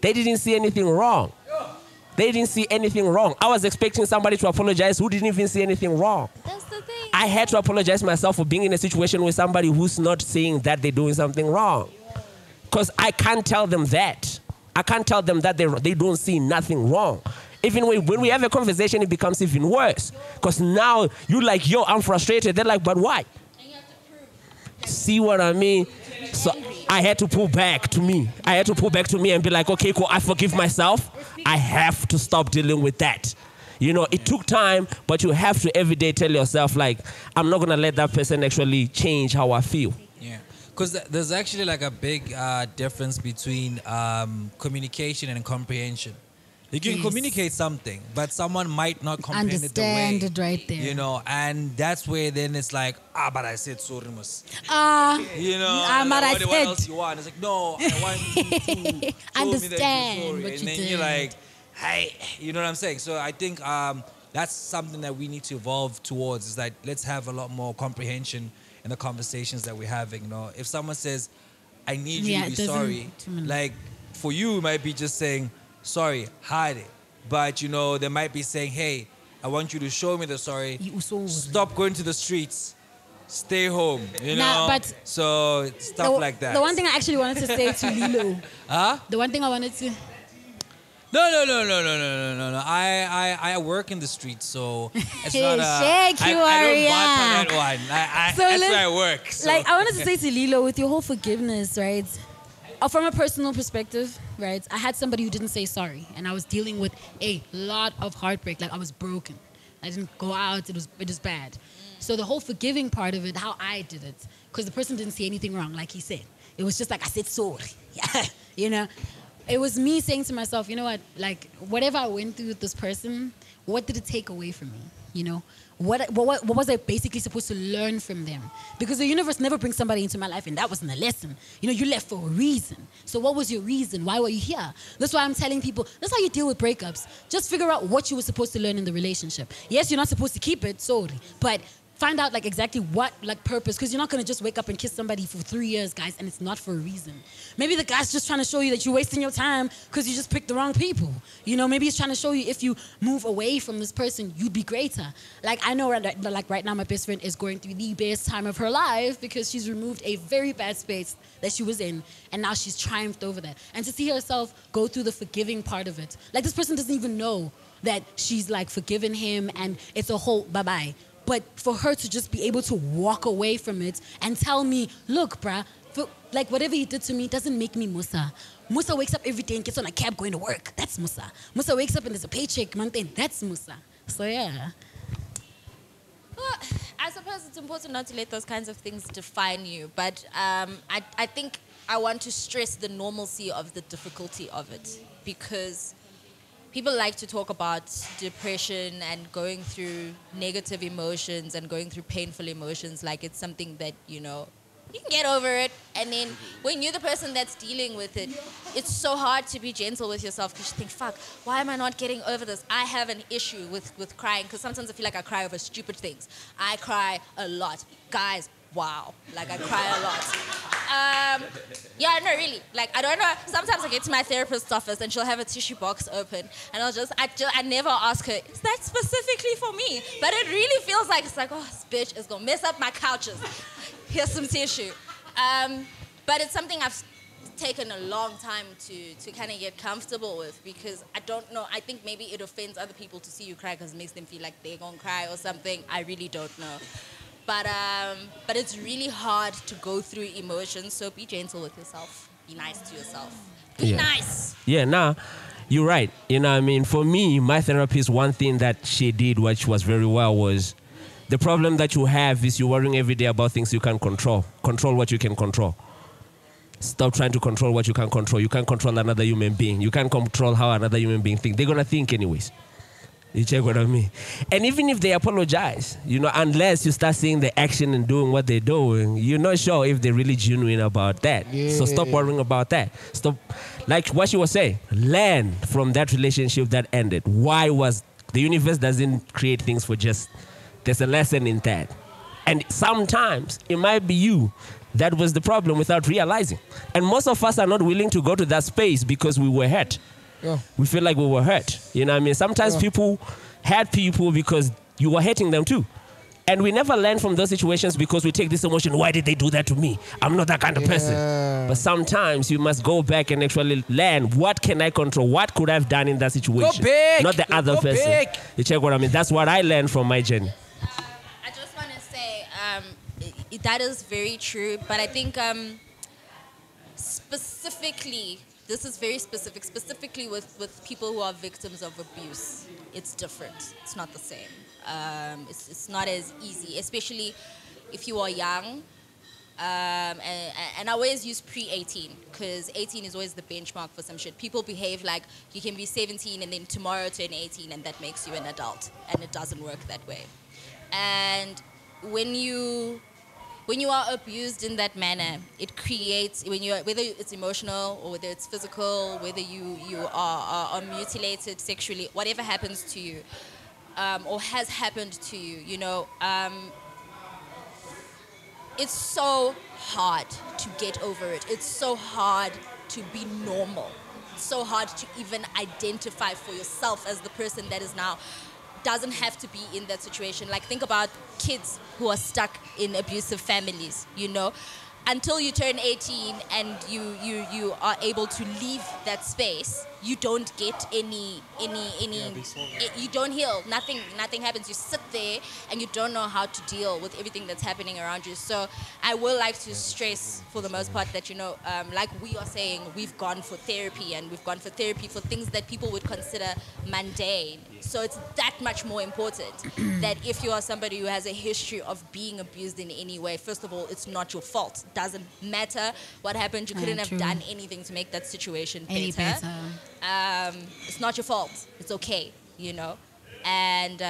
they didn't see anything wrong. They didn't see anything wrong. I was expecting somebody to apologize who didn't even see anything wrong. That's the thing. I had to apologize myself for being in a situation with somebody who's not seeing that they're doing something wrong. Because I can't tell them that. I can't tell them that they don't see nothing wrong. Even when we have a conversation, it becomes even worse. Because now you're like, yo, I'm frustrated. They're like, but why? See what I mean? So I had to pull back to me. I had to pull back to me and be like, okay, cool, I forgive myself. I have to stop dealing with that. You know, it took time, but you have to every day tell yourself, like, I'm not going to let that person actually change how I feel. Yeah. Because there's actually like a big difference between communication and comprehension. You can communicate something, but someone might not comprehend it the way. Understand it right there. You know, and that's where then it's like, but I said sorry, mus. You know, but what else you want? It's like, no, I want you to understand show me that you're sorry. what And you then did. you're like, hey, you know what I'm saying? So I think that's something that we need to evolve towards, is that let's have a lot more comprehension in the conversations that we're having. You know, if someone says, I need you to be sorry, like for you, it might be just saying, sorry, hide it. But, you know, they might be saying, hey, I want you to show me the sorry. Stop going to the streets. Stay home, you know? But so, stuff like that. The one thing I actually wanted to say to Lilo. Huh? The one thing I wanted to... No. I work in the streets, so it's not a... Shake you, I don't barter that one. That's where I work. So. Like, I wanted to say to Lilo, with your whole forgiveness, right? From a personal perspective, right? I had somebody who didn't say sorry, and I was dealing with a lot of heartbreak. Like, I was broken. I didn't go out. It was bad. So the whole forgiving part of it, how I did it, because the person didn't see anything wrong, like he said. It was just like, I said sorry. Yeah, you know? It was me saying to myself, you know what? Like, whatever I went through with this person, what did it take away from me? You know? What was I basically supposed to learn from them? Because the universe never brings somebody into my life, and that wasn't a lesson. You know, you left for a reason. So what was your reason? Why were you here? That's why I'm telling people, that's how you deal with breakups. Just figure out what you were supposed to learn in the relationship. Yes, you're not supposed to keep it, sorry. But find out like exactly what like purpose, because you're not going to just wake up and kiss somebody for 3 years, guys, and it's not for a reason. Maybe the guy's just trying to show you that you're wasting your time because you just picked the wrong people. You know, maybe he's trying to show you if you move away from this person, you'd be greater. Like, I know right now my best friend is going through the best time of her life because she's removed a very bad space that she was in, and now she's triumphed over that. And to see herself go through the forgiving part of it, like this person doesn't even know that she's like forgiven him and it's a whole bye-bye. But for her to just be able to walk away from it and tell me, look, bruh, like whatever he did to me doesn't make me Musa. Musa wakes up every day and gets on a cab going to work. That's Musa. Musa wakes up and there's a paycheck month end. That's Musa. So yeah. Well, I suppose suppose it's important not to let those kinds of things define you. But I think I want to stress the normalcy of the difficulty of it, because people like to talk about depression and going through negative emotions and going through painful emotions like it's something that, you can get over it. And then when you're the person that's dealing with it, it's so hard to be gentle with yourself because you think, fuck, why am I not getting over this? I have an issue with crying because sometimes I feel like I cry over stupid things. I cry a lot. Guys, wow. Like, I cry a lot. Yeah, no, really. Like, I don't know. Sometimes I get to my therapist's office and she'll have a tissue box open and I never ask her, is that specifically for me? But it really feels like, it's like, oh, this bitch is going to mess up my couches. Here's some tissue. But it's something I've taken a long time to kind of get comfortable with, because I don't know. I think maybe it offends other people to see you cry because it makes them feel like they're going to cry or something. I really don't know. But it's really hard to go through emotions, so be gentle with yourself. Be nice to yourself. Be nice. Yeah, nah, you're right. You know what I mean? For me, my therapist, one thing that she did, which was very well, was the problem that you have is you're worrying every day about things you can't control. Control what you can control. Stop trying to control what you can't control. You can't control another human being. You can't control how another human being thinks. They're going to think anyways. You check what I mean? And even if they apologize, unless you start seeing the action and doing what they're doing, you're not sure if they're really genuine about that. Yeah. So stop worrying about that. Stop. Like what you were saying, learn from that relationship that ended. Why was the universe doesn't create things for just, there's a lesson in that. And sometimes it might be you that was the problem without realizing. And most of us are not willing to go to that space because we were hurt. Yeah. We feel like we were hurt. You know what I mean? Sometimes people hurt people because you were hurting them too. And we never learn from those situations because we take this emotion, why did they do that to me? I'm not that kind of person. But sometimes you must go back and actually learn, what can I control? What could I have done in that situation? Go big. Not the other person. Big. You check what I mean? That's what I learned from my journey. I just want to say that is very true. But I think specifically, this is very specific, specifically with people who are victims of abuse. It's different. It's not the same. It's not as easy, especially if you are young. And I always use pre-18, because 18 is always the benchmark for some shit. People behave like you can be 17 and then tomorrow turn 18 and that makes you an adult. And it doesn't work that way. And when you are abused in that manner, it creates, whether it's emotional or whether it's physical, whether you are mutilated sexually, whatever happens to you, or has happened to you, it's so hard to get over it. It's so hard to be normal. It's so hard to even identify for yourself as the person that is now doesn't have to be in that situation. Like, think about kids who are stuck in abusive families, Until you turn 18 and you are able to leave that space, you don't get any you don't heal. Nothing happens. You sit there and you don't know how to deal with everything that's happening around you. So I will like to stress, for the most part, that like we are saying, we've gone for therapy, and we've gone for therapy for things that people would consider mundane. So it's that much more important that if you are somebody who has a history of being abused in any way, first of all, it's not your fault. It doesn't matter what happened. You couldn't have done anything to make that situation better. It's not your fault. It's okay, and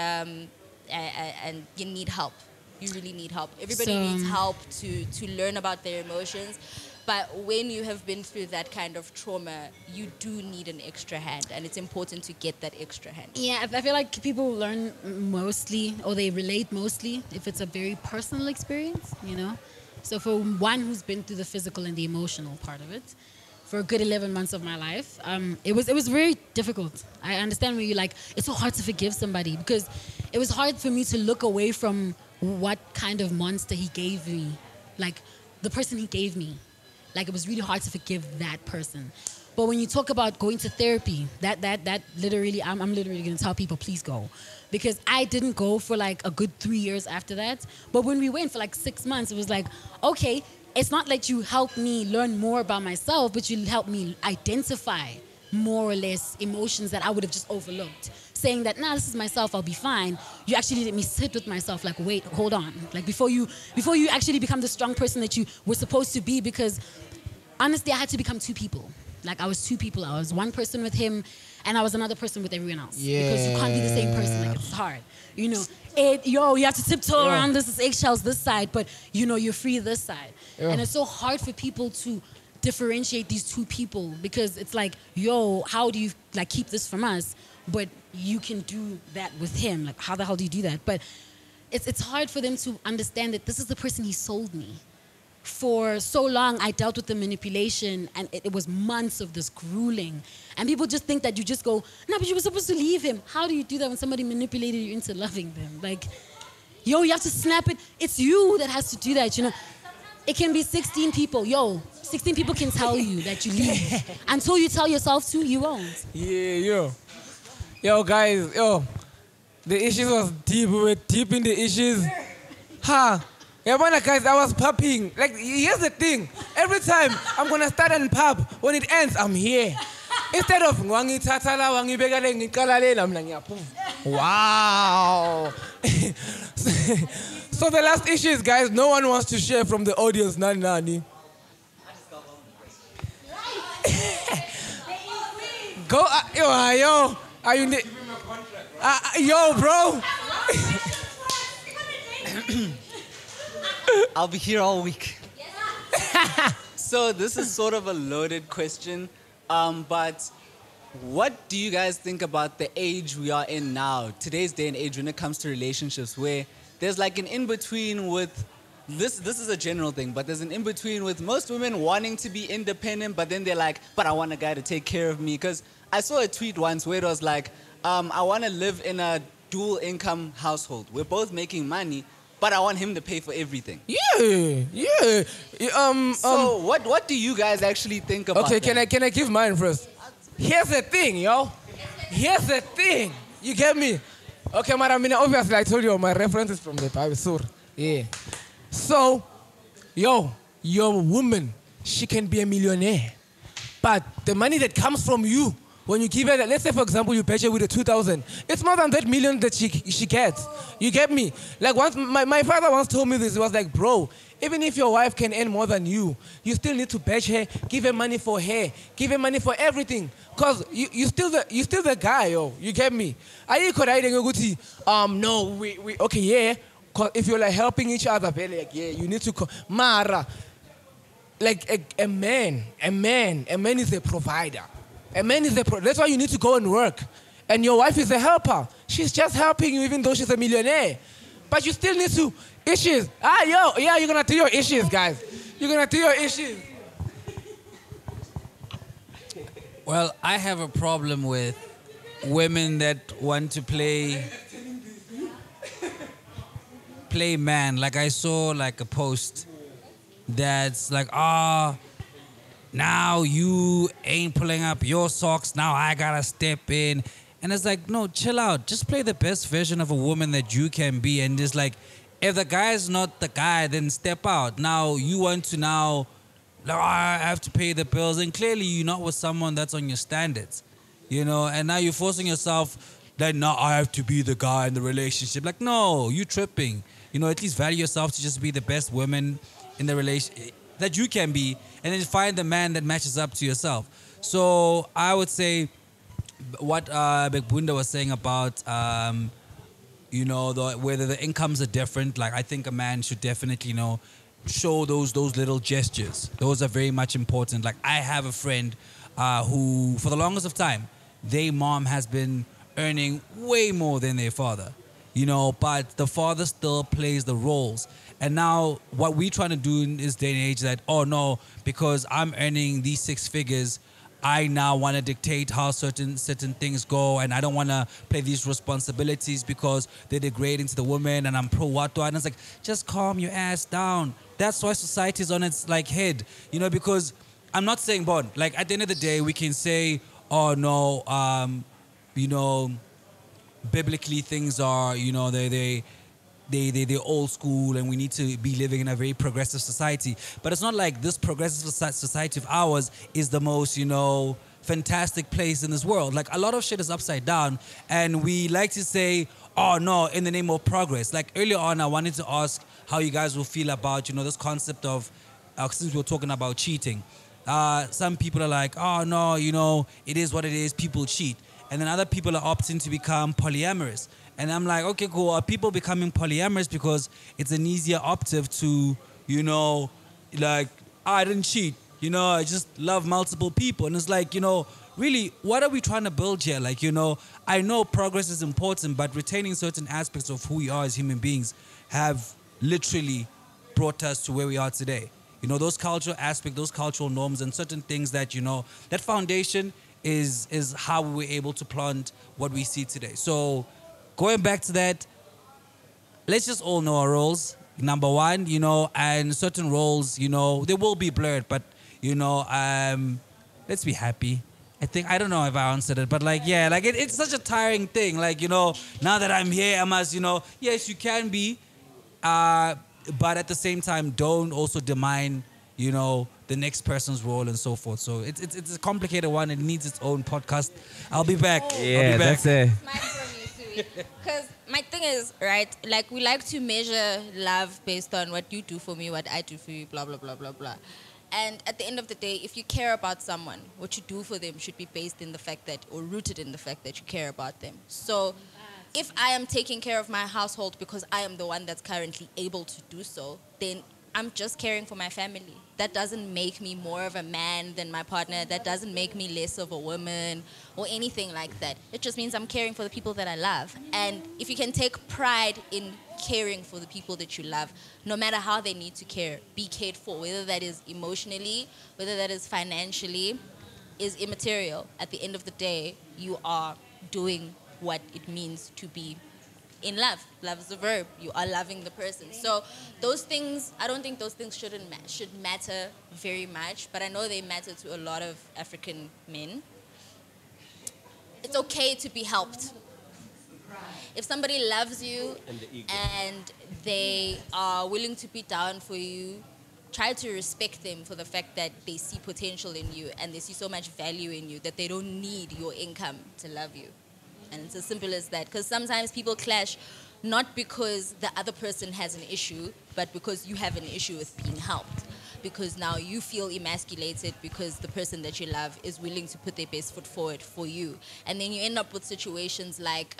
you need help. You really need help. Everybody needs help to learn about their emotions. But when you have been through that kind of trauma, you do need an extra hand, and it's important to get that extra hand. Yeah, I feel like people learn mostly, or they relate mostly, if it's a very personal experience, So for one who's been through the physical and the emotional part of it, for a good 11 months of my life, it was very difficult. I understand when you're like, it's so hard to forgive somebody, because it was hard for me to look away from what kind of monster he gave me, like the person he gave me. Like, it was really hard to forgive that person. But when you talk about going to therapy, that literally, I'm literally going to tell people, please go. Because I didn't go for like a good 3 years after that. But when we went for like 6 months, it was like, okay, it's not like you helped me learn more about myself, but you helped me identify more or less emotions that I would have just overlooked. saying that, nah, this is myself, I'll be fine, you actually let me sit with myself, like, wait, hold on. Like, before you actually become the strong person that you were supposed to be, because honestly, I had to become two people. Like, I was two people. I was one person with him, and I was another person with everyone else. Yeah. Because you can't be the same person. Like, it's hard. You know, you have to tiptoe around this eggshells this side, but, you know, you're free this side. Yeah. And it's so hard for people to differentiate these two people, because it's like, how do you, like, keep this from us? But you can do that with him. Like, how the hell do you do that? But it's hard for them to understand that this is the person he sold me. For so long, I dealt with the manipulation, and it was months of this grueling. And people just think that you just go, no, but you were supposed to leave him. How do you do that when somebody manipulated you into loving them? Like, you have to snap it. It's you that has to do that, you know. It can be 16 people. 16 people can tell you that you leave. Until you tell yourself to, you won't. Yeah, Yo, guys, the issues was deep. We were deep in the issues. Yeah, guys, I was popping. Like, here's the thing. Every time I'm going to start and pop, when it ends, I'm here. Instead of, I'm like, wow. So the last issue is, guys, no one wants to share from the audience. Nani. Go, yo. Are you, yo, bro. I'll be here all week. So this is sort of a loaded question, but what do you guys think about the age we are in now, today's day and age, when it comes to relationships, where there's like an in-between with, this is a general thing, but there's an in-between with most women wanting to be independent, but then they're like, but I want a guy to take care of me. Because I saw a tweet once where it was like, I want to live in a dual income household. We're both making money, but I want him to pay for everything. Yeah. So what do you guys actually think about that? Can I give mine first? Here's the thing, Here's the thing. You get me? Okay, Maramina, obviously I told you my reference is from the Bible. Yeah. So, your woman, she can be a millionaire. But the money that comes from you, when you give her, let's say for example, you pay her with a 2,000, it's more than that million that she gets. You get me? Like once, my father once told me this. He was like, bro, even if your wife can earn more than you still need to pay her, give her money for hair, give her money for everything. Cause you still the guy, You get me? No, we okay, yeah. Cause if you're like helping each other, like, yeah, you need to Mara. Like a man is a provider. A man is that's why you need to go and work. And your wife is a helper. She's just helping you even though she's a millionaire. But you still need to issues. You're gonna do your issues, guys. You're gonna do your issues. Well, I have a problem with women that want to play man. Like I saw like a post that's like, now you ain't pulling up your socks, now I gotta step in. And it's like, no, chill out. Just play the best version of a woman that you can be. And just like, if the guy's not the guy, then step out. Now you want to like, I have to pay the bills. And clearly you're not with someone that's on your standards, and now you're forcing yourself that now I have to be the guy in the relationship. Like, no, you tripping. At least value yourself to just be the best woman in the relationship that you can be, and then find the man that matches up to yourself. So I would say what McBunda was saying about, whether the incomes are different. Like I think a man should definitely, show those little gestures. Those are very much important. Like I have a friend who, for the longest of time, their mom has been earning way more than their father, but the father still plays the roles. And now what we're trying to do in this day and age is that, oh no, because I'm earning these 6 figures, I now want to dictate how certain things go, and I don't want to play these responsibilities because they're degrading to the woman, and I'm pro-Watwa. And it's like, just calm your ass down. That's why society is on its head, because I'm not saying, Bon, like at the end of the day, we can say, oh no, biblically things are, they're old school and we need to be living in a very progressive society. But it's not like this progressive society of ours is the most, fantastic place in this world. Like, a lot of shit is upside down, and we like to say, oh no, in the name of progress. Like, earlier on, I wanted to ask how you guys will feel about, this concept of, since we were talking about cheating. Some people are like, oh no, it is what it is, people cheat. And then other people are opting to become polyamorous. And I'm like, okay, cool. Are people becoming polyamorous because it's an easier optive to, like, I didn't cheat. I just love multiple people. And it's like, really, what are we trying to build here? Like, I know progress is important, but retaining certain aspects of who we are as human beings have literally brought us to where we are today. Those cultural aspects, those cultural norms, and certain things that, that foundation is how we were able to plant what we see today. So going back to that, let's just all know our roles. Number one, and certain roles, they will be blurred, but, let's be happy. I don't know if I answered it, but it's such a tiring thing. Like, now that I'm here, I must, yes, you can be, but at the same time, don't also demean, the next person's role and so forth. So it's a complicated one. It needs its own podcast. I'll be back. Yeah, that's it. Because my thing is, right, like, we like to measure love based on what you do for me, what I do for you, blah, blah, blah, blah, blah. And at the end of the day, if you care about someone, what you do for them should be based in the fact that, or rooted in the fact that you care about them. So if I am taking care of my household because I am the one that's currently able to do so, then I'm just caring for my family. That doesn't make me more of a man than my partner. That doesn't make me less of a woman or anything like that. It just means I'm caring for the people that I love. And if you can take pride in caring for the people that you love, no matter how they need to be cared for, whether that is emotionally, whether that is financially, is immaterial. At the end of the day, you are doing what it means to be in love. Love is a verb. You are loving the person. So those things, I don't think those things should matter very much, but I know they matter to a lot of African men. It's okay to be helped. If somebody loves you and they are willing to be down for you, try to respect them for the fact that they see potential in you and they see so much value in you that they don't need your income to love you. And it's as simple as that. Because sometimes people clash not because the other person has an issue, but because you have an issue with being helped. Because now you feel emasculated because the person that you love is willing to put their best foot forward for you. And then you end up with situations like,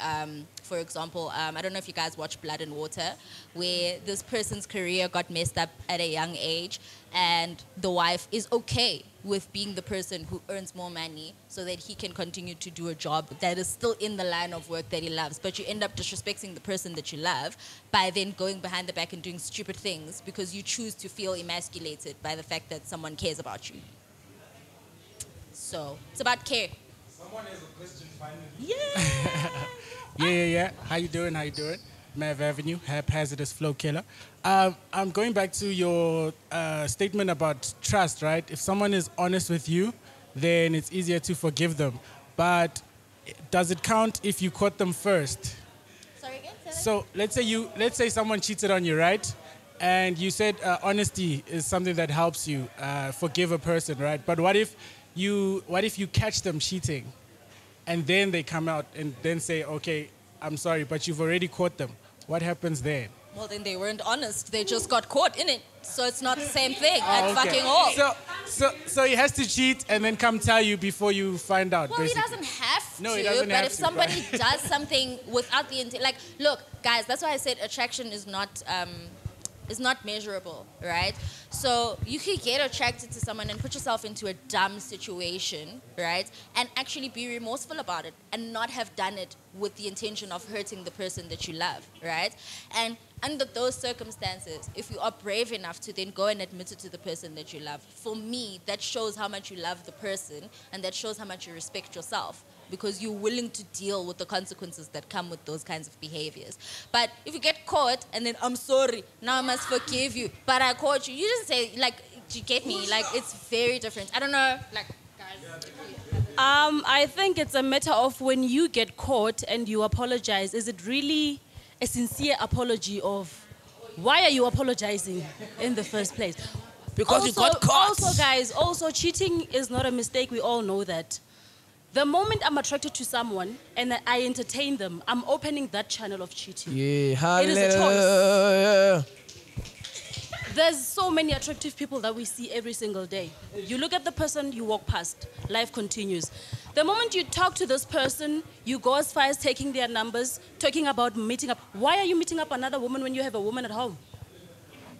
for example, I don't know if you guys watch Blood and Water, where this person's career got messed up at a young age, and the wife is okay with being the person who earns more money so that he can continue to do a job that is still in the line of work that he loves. But you end up disrespecting the person that you love by then going behind the back and doing stupid things because you choose to feel emasculated by the fact that someone cares about you. So it's about care. Someone has a question finally. Yeah. Yeah. How you doing? Mav Avenue, Haphazardous Flow Killer. I'm going back to your statement about trust, right? If someone is honest with you, then it's easier to forgive them. But does it count if you caught them first? Sorry again? So let's say someone cheated on you, right? And you said honesty is something that helps you forgive a person, right? But what if you catch them cheating, and then they come out and then say, okay, I'm sorry, but you've already caught them. What happens then? Well, then they weren't honest. They just got caught in it. So it's not the same thing at fucking all. So he has to cheat and then come tell you before you find out, well, basically. He doesn't have to. No, he doesn't but have if to, somebody does something without the intent, like, look, guys, that's why I said attraction is not measurable, right? So you could get attracted to someone and put yourself into a dumb situation, right? And actually be remorseful about it and not have done it with the intention of hurting the person that you love, right? And under those circumstances, if you are brave enough to then go and admit it to the person that you love, for me, that shows how much you love the person and that shows how much you respect yourself, because you're willing to deal with the consequences that come with those kinds of behaviors. But if you get caught and then, I'm sorry, now I must forgive you, but I caught you, you just say, like, do you get me? Like, it's very different. I don't know, like, guys. I think it's a matter of when you get caught and you apologize, is it really a sincere apology of why are you apologizing in the first place? Because you got caught. Also, guys, cheating is not a mistake. We all know that. The moment I'm attracted to someone and I entertain them, I'm opening that channel of cheating. Yeah, It is a hallelujah. There's so many attractive people that we see every single day. You look at the person, you walk past, life continues. The moment you talk to this person, you go as far as taking their numbers, talking about meeting up. Why are you meeting up another woman when you have a woman at home?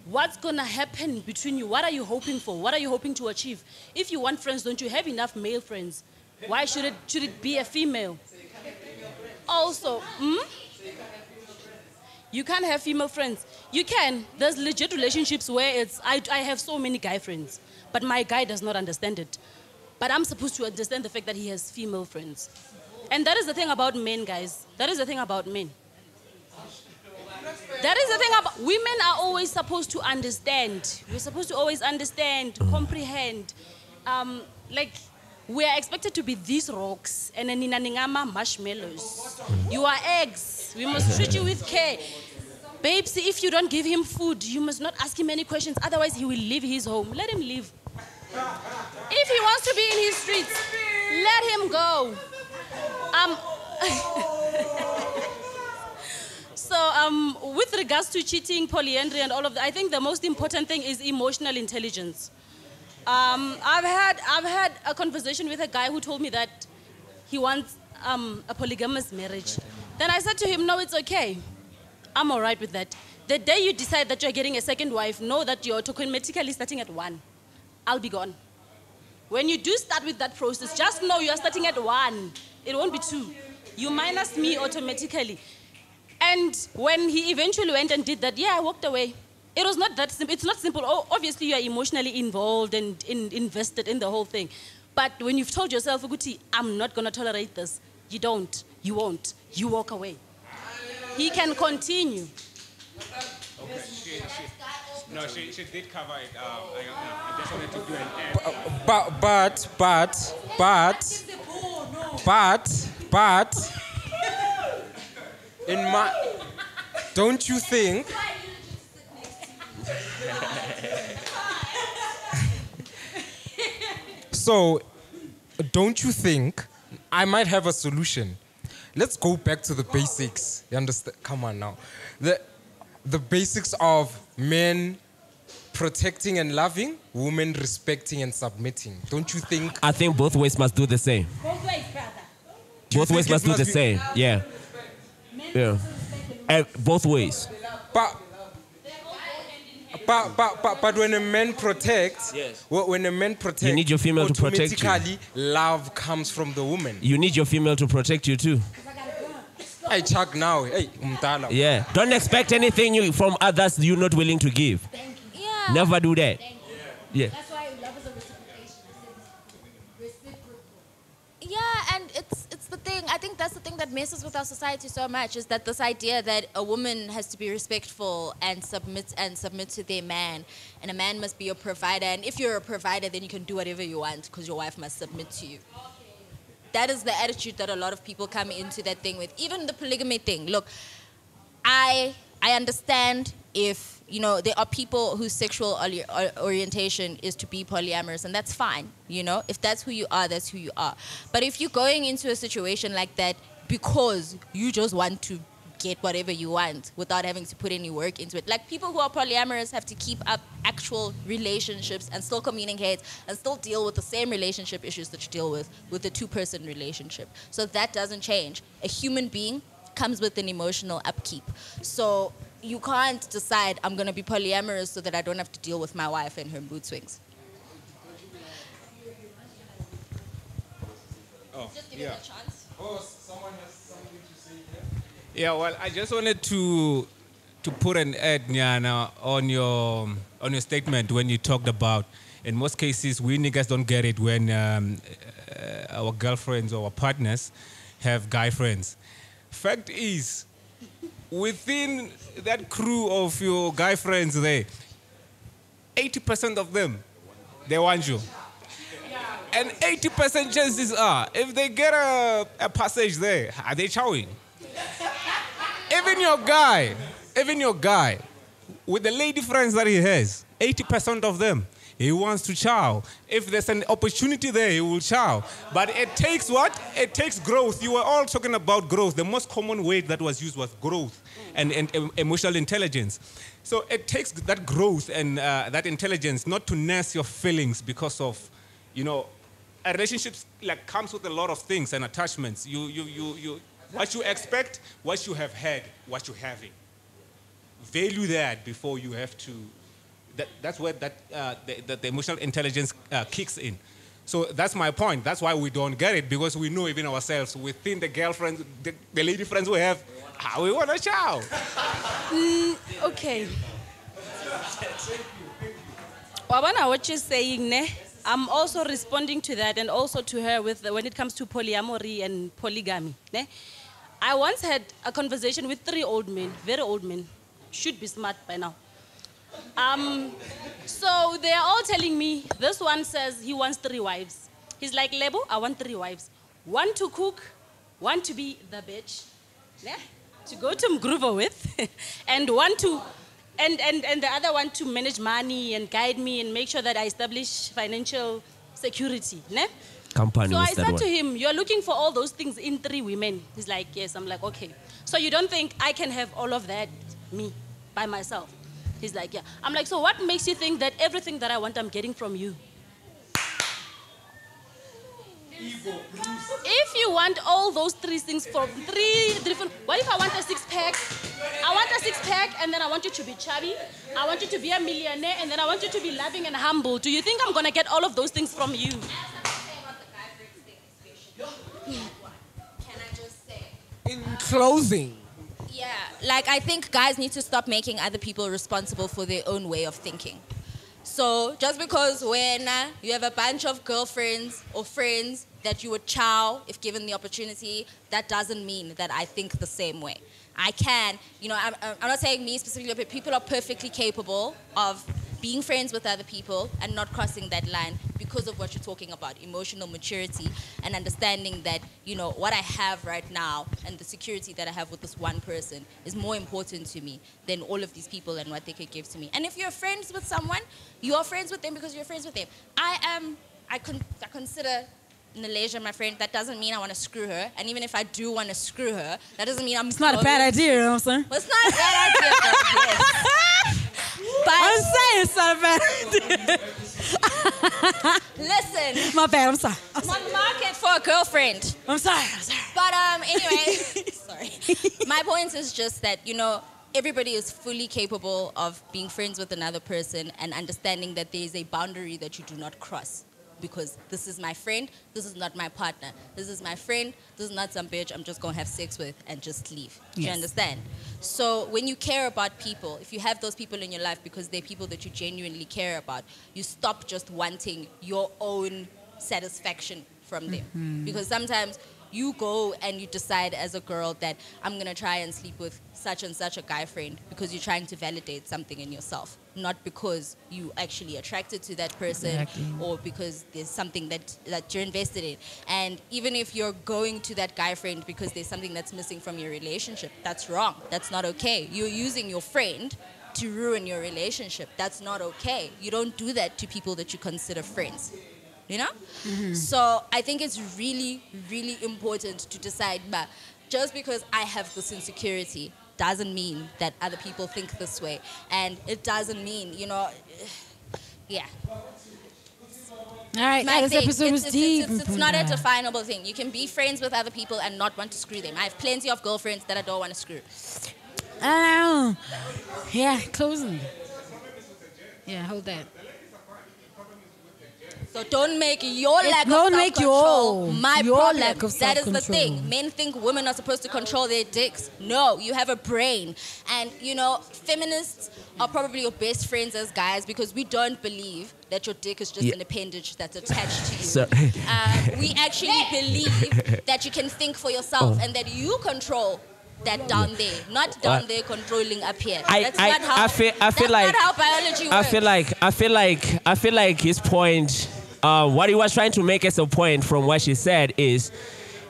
What's gonna happen between you? What are you hoping for? What are you hoping to achieve? If you want friends, don't you have enough male friends? Why should it be a female? Also, you can't have female friends. You can. There's legit relationships where I have so many guy friends, but my guy does not understand it. But I'm supposed to understand the fact that he has female friends. And that is the thing about men, guys. That is the thing about men. That is the thing about women are always supposed to understand. We're supposed to always understand, comprehend. Like, we are expected to be these rocks and then ninaningama marshmallows. You are eggs. We must treat you with care. Babes, if you don't give him food, you must not ask him any questions. Otherwise, he will leave his home. Let him leave. If he wants to be in his streets, let him go. So, with regards to cheating, polyandry, and all of that, I think the most important thing is emotional intelligence. I've had a conversation with a guy who told me that he wants a polygamous marriage. Then I said to him, no, it's okay. I'm all right with that. The day you decide that you're getting a second wife, know that you're automatically starting at 1. I'll be gone. When you do start with that process, just know you're starting at 1. It won't be 2. You minus me automatically. And when he eventually went and did that, yeah, I walked away. It was not that simple. It's not simple. Oh, obviously, you are emotionally involved and invested in the whole thing. But when you've told yourself, Uguti, I'm not going to tolerate this, you don't, you won't, you walk away. He can continue. Okay. She did cover it. I just wanted to do an but, in my, don't you think? So, don't you think I might have a solution? Let's go back to the basics. You understand? Come on now. The basics of men protecting and loving, women respecting and submitting. Don't you think? I think both ways must do the same. Both ways, brother. Both ways must do the same. Yeah. Yeah. Both ways. But when a man protects, yes. When a man protects, you need your female to protect you. Automatically, love comes from the woman. You need your female to protect you too. Hey, Chuck now. Hey, Umtala. Yeah. Don't expect anything from others you're not willing to give. Yeah. Never do that. Yeah. That's why love is a reciprocation. Reciprocal. Yeah, and it's the thing. I think that's the thing that messes with our society so much, is that this idea that a woman has to be respectful and submit to their man, and a man must be a provider. And if you're a provider, then you can do whatever you want because your wife must submit to you. That is the attitude that a lot of people come into that thing with. Even the polygamy thing. Look, I understand if, there are people whose sexual orientation is to be polyamorous, and that's fine, If that's who you are, that's who you are. But if you're going into a situation like that because you just want to get whatever you want without having to put any work into it. Like, people who are polyamorous have to keep up actual relationships and still communicate and still deal with the same relationship issues that you deal with a two-person relationship. So that doesn't change. A human being comes with an emotional upkeep. So you can't decide, I'm going to be polyamorous so that I don't have to deal with my wife and her mood swings. Oh, just give it a chance. Oh, someone has something to say here? Yeah, well, I just wanted to put an ad, Nyana, on your statement when you talked about, in most cases, we niggas don't get it when our girlfriends or our partners have guy friends. Fact is, within that crew of your guy friends there, 80% of them, they want you. And 80% chances are, if they get a passage there, are they chowing? Even your guy, with the lady friends that he has, 80% of them, he wants to chow. If there's an opportunity there, he will chow. But it takes what? It takes growth. You were all talking about growth. The most common word that was used was growth and emotional intelligence. So it takes that growth and that intelligence not to nurse your feelings because of, a relationship like comes with a lot of things and attachments. You what you expect, what you have had, what you're having. Value that before you have to. That's where the emotional intelligence kicks in. So that's my point. That's why we don't get it, because we know even ourselves within the girlfriends, the lady friends we have, how we want to chow. Okay. Wabana, what you're saying, ne? I'm also responding to that and also to her when it comes to polyamory and polygamy. Ne? I once had a conversation with 3 old men, very old men, should be smart by now. So they're all telling me, this one says he wants 3 wives. He's like, Lebo, I want 3 wives. 1 to cook, 1 to be the bitch, yeah, to go to Mgruva with, and 1 to, and the other one to manage money and guide me and make sure that I establish financial security. Ne? Company. So I said to him, you're looking for all those things in 3 women. He's like, yes. I'm like, okay. So you don't think I can have all of that, me, by myself? He's like, yeah. I'm like, so what makes you think that everything that I want, I'm getting from you? If you want all those 3 things from 3 different... What if I want a 6-pack? I want a 6-pack, and then I want you to be chubby. I want you to be a millionaire, and then I want you to be loving and humble. Do you think I'm going to get all of those things from you? Can I just say? In closing. Yeah, like I think guys need to stop making other people responsible for their own way of thinking. So just because when you have a bunch of girlfriends or friends that you would chow if given the opportunity, that doesn't mean that I think the same way. I can, I'm not saying me specifically, but people are perfectly capable of being friends with other people and not crossing that line because of what you're talking about, emotional maturity and understanding that, what I have right now and the security that I have with this one person is more important to me than all of these people and what they could give to me. And if you're friends with someone, you're friends with them because you're friends with them. I consider Nalesia my friend. That doesn't mean I want to screw her. And even if I do want to screw her, that doesn't mean I'm... It's not a bad idea, you know what I'm saying? Well, it's not a bad idea, though, yes. But I'm saying it's not a bad idea. Listen. My bad, I'm sorry. I'm on the market for a girlfriend. I'm sorry. But anyway, sorry. My point is just that, everybody is fully capable of being friends with another person and understanding that there is a boundary that you do not cross. Because this is my friend, this is not my partner. This is my friend, this is not some bitch I'm just going to have sex with and just leave. Do you understand? So when you care about people, if you have those people in your life because they're people that you genuinely care about, you stop just wanting your own satisfaction from them. Mm-hmm. Because sometimes you go and you decide as a girl that I'm going to try and sleep with such and such a guy friend because you're trying to validate something in yourself, not because you actually attracted to that person or because there's something that you're invested in. And even if you're going to that guy friend because there's something that's missing from your relationship, that's wrong. That's not okay. You're using your friend to ruin your relationship. That's not okay. You don't do that to people that you consider friends. Mm-hmm. So I think it's really, really important to decide, but just because I have this insecurity doesn't mean that other people think this way. And it doesn't mean, yeah. All right, this episode was deep. It's not a definable thing. You can be friends with other people and not want to screw them. I have plenty of girlfriends that I don't want to screw. Yeah, closing. Yeah, hold that. So don't make your lack of self-control my problem. That is the thing. Men think women are supposed to control their dicks. No, you have a brain. And, feminists are probably your best friends as guys because we don't believe that your dick is just an appendage that's attached to you. Sorry. We actually believe that you can think for yourself and that you control that down there, not down there controlling up here. That's not how biology works. I feel like his point, what he was trying to make as a point from what she said is,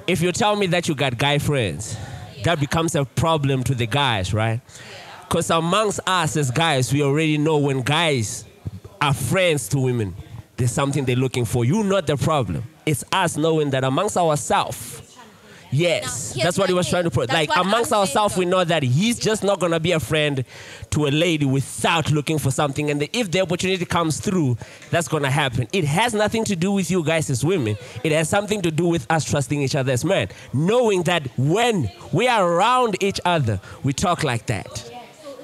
if you tell me that you got guy friends, that becomes a problem to the guys, right? Because amongst us as guys, we already know when guys are friends to women. There's something they're looking for. You're not the problem. It's us knowing that amongst ourselves. Yes, Now, that's what he was trying to put. That's Like, what amongst I'm ourselves, we saying, know that he's just not going to be a friend to a lady without looking for something. And if the opportunity comes through, that's going to happen. It has nothing to do with you guys as women. It has something to do with us trusting each other as men. Knowing that when we are around each other, we talk like that.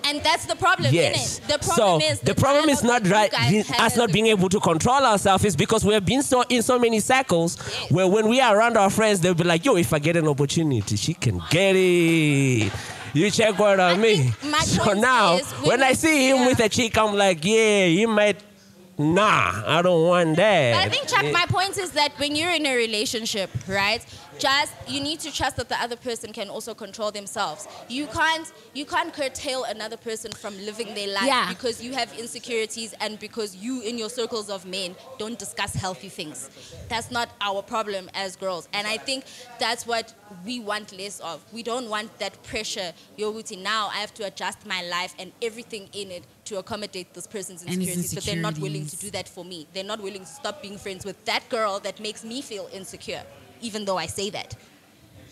And that's the problem, Yes. innit? The problem is the problem is not right. Us not being able to control ourselves is because we have been in so many cycles where when we are around our friends, they'll be like, yo, if I get an opportunity, she can get it. You check what I mean. So now, when I see him with a chick, I'm like, yeah, he might. Nah, I don't want that. But I think, Chuck, my point is that when you're in a relationship, right, you need to trust that the other person can also control themselves. You can't curtail another person from living their life because you have insecurities and because you, in your circles of men, don't discuss healthy things. That's not our problem as girls. And I think that's what we want less of. We don't want that pressure. Yoguti, now I have to adjust my life and everything in it to accommodate this person's insecurities, but they're not willing to do that for me. They're not willing to stop being friends with that girl that makes me feel insecure, even though I say that.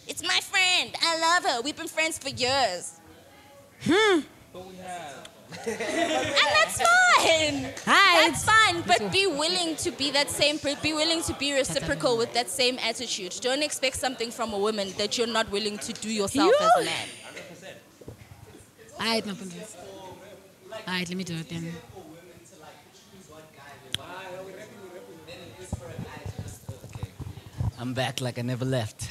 It's my friend. I love her. We've been friends for years. And that's fine. That's fine. But be willing to be that same. Be willing to be reciprocal with that same attitude. Don't expect something from a woman that you're not willing to do yourself as a man. Alright, Alright, let me do it then. I'm back like I never left.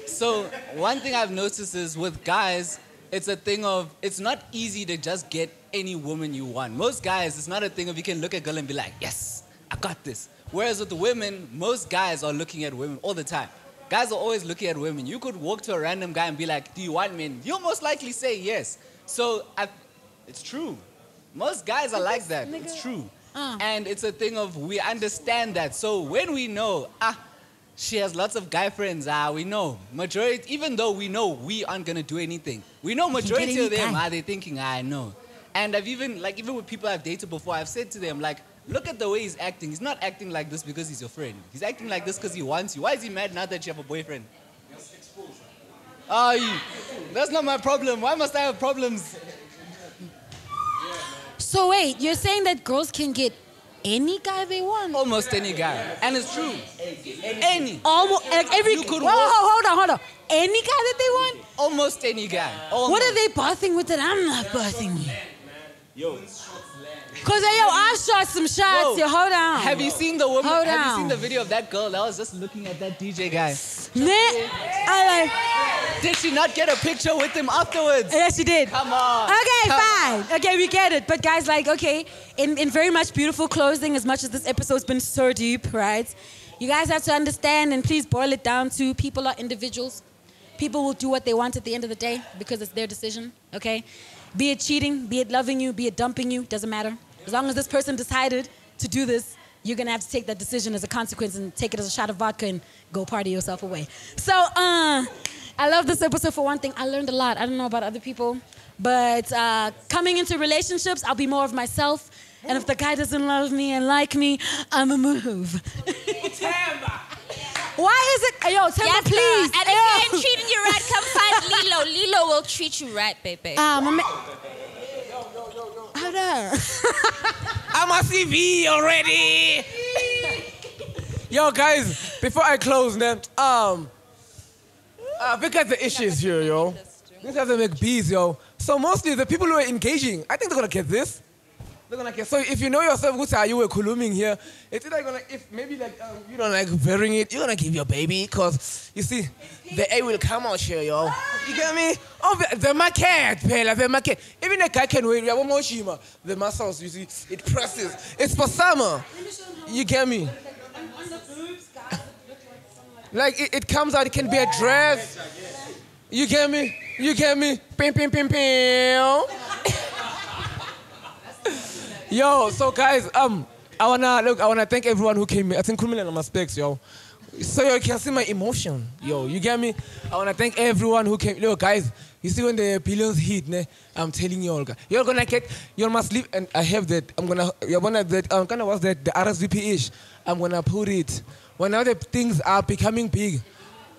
So one thing I've noticed is with guys, it's a thing of, it's not easy to just get any woman you want. Most guys, it's not a thing of you can look at a girl and be like, yes, I got this. Whereas with the women, most guys are looking at women all the time. Guys are always looking at women. You could walk to a random guy and be like, do you want men? You'll most likely say yes. So it's true. Most guys are like that. It's true. And it's a thing of, we understand that. So when we know, she has lots of guy friends, we know. Majority, even though we know we aren't going to do anything, we know majority of them, they're thinking, I know. And I've even with people I've dated before, I've said to them, like, look at the way he's acting. He's not acting like this because he's your friend. He's acting like this because he wants you. Why is he mad now that you have a boyfriend? That's not my problem. Why must I have problems? So wait, you're saying that girls can get any guy they want? Almost any guy. And it's true. Any. Almost, like every... Hold on. Any guy that they want? Almost any guy. Almost. What are they bathing with that I'm not bathing with? Because I shot some shots. Yo, hold on. Have you seen the woman? Hold have on. you seen the video of that girl that was just looking at that DJ guy? Did she not get a picture with him afterwards? Yes, she did. Come on. Okay, fine. Okay, we get it. But guys, like, okay, in very much beautiful closing, as much as this episode's been so deep, right? You guys have to understand, and please boil it down to, people are individuals. People will do what they want at the end of the day because it's their decision, okay? Be it cheating, be it loving you, be it dumping you, doesn't matter. As long as this person decided to do this, you're gonna have to take that decision as a consequence and take it as a shot of vodka and go party yourself away. So, I love this episode for one thing. I learned a lot. I don't know about other people, but coming into relationships, I'll be more of myself. And if the guy doesn't love me and like me, I'ma move. Why is it? Yo, Temba, please. And if he ain't treating you right, come find Lilo. Lilo will treat you right, baby. Hold on. I'm a CV already. Yo, guys, before I close, then, because the issues here, yo. These guys are McBees, yo. So mostly the people who are engaging, I think they're gonna get this. They're gonna get. So if you know yourself, who's are you kuluming here? It's either gonna, if maybe like you don't like bearing it, you're gonna give your baby, cause you see, the A will come out here, yo. You get me? Oh, the market, Pela, the market. Even a guy can wait. We have one more shima. The muscles, you see, it presses. It's for summer. You get me? Like it comes out. It can be a dress. You get me? You get me? Pim pim pim pim. Yo, so guys, I wanna thank everyone who came here. I think Kumila and my specs, yo. So you can see my emotion, yo. You get me? I wanna thank everyone who came. Yo, guys, you see when the billions hit, ne? I'm telling you all, guys. You're gonna get, you must leave, and I have that. I'm gonna what's that? The RSVP-ish. I'm gonna put it. When now the things are becoming big,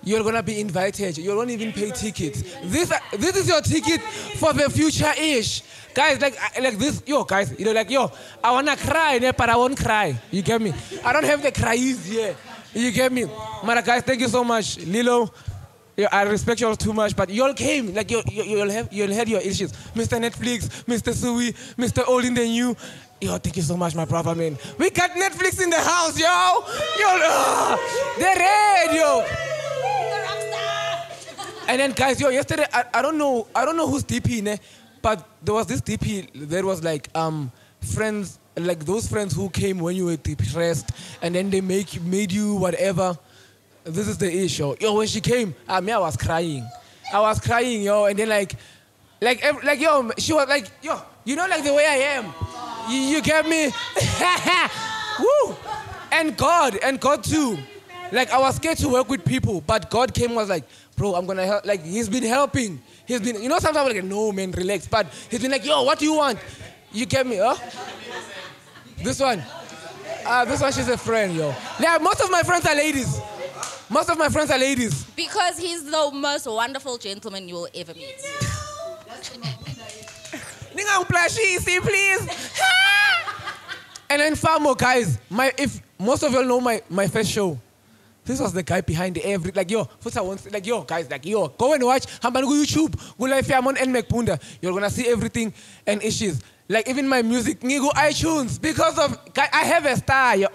you're gonna be invited. You won't even pay tickets. This is your ticket for the future-ish. Guys, like this, yo, guys, you know, like, yo, I wanna cry, but I won't cry. You get me? I don't have the cries here. You get me? Mara, guys, thank you so much. Lilo, I respect you all too much, but you all came. Like, you'll have your issues. Mr. Netflix, Mr. Sui, Mr. Old in the New. Yo, thank you so much, my brother, man. We got Netflix in the house, yo. The radio. And then, guys, yo, yesterday, I don't know who's DP, ne? But there was this DP that was like friends, like those friends who came when you were depressed, and then they made you whatever. This is the issue. Yo, when she came, I was crying. I was crying, yo, and then like yo, she was like, yo, you know, like the way I am. You get me? Woo! And God too. Like, I was scared to work with people, but God came and was like, bro, I'm gonna help. Like, he's been helping. He's been, you know, sometimes I'm like, no, man, relax. But he's been like, yo, what do you want? You get me, huh? This one, she's a friend, yo. Yeah, most of my friends are ladies. Most of my friends are ladies. Because he's the most wonderful gentleman you will ever meet. See, please. And then far more, guys. If most of y'all know my first show, this was the guy behind every, like, yo, like, yo, guys, like, yo, go and watch, go YouTube, go live Fiamon and McBunda. You're gonna see everything and issues. Like, even my music, go iTunes, because of, I have a star, yo,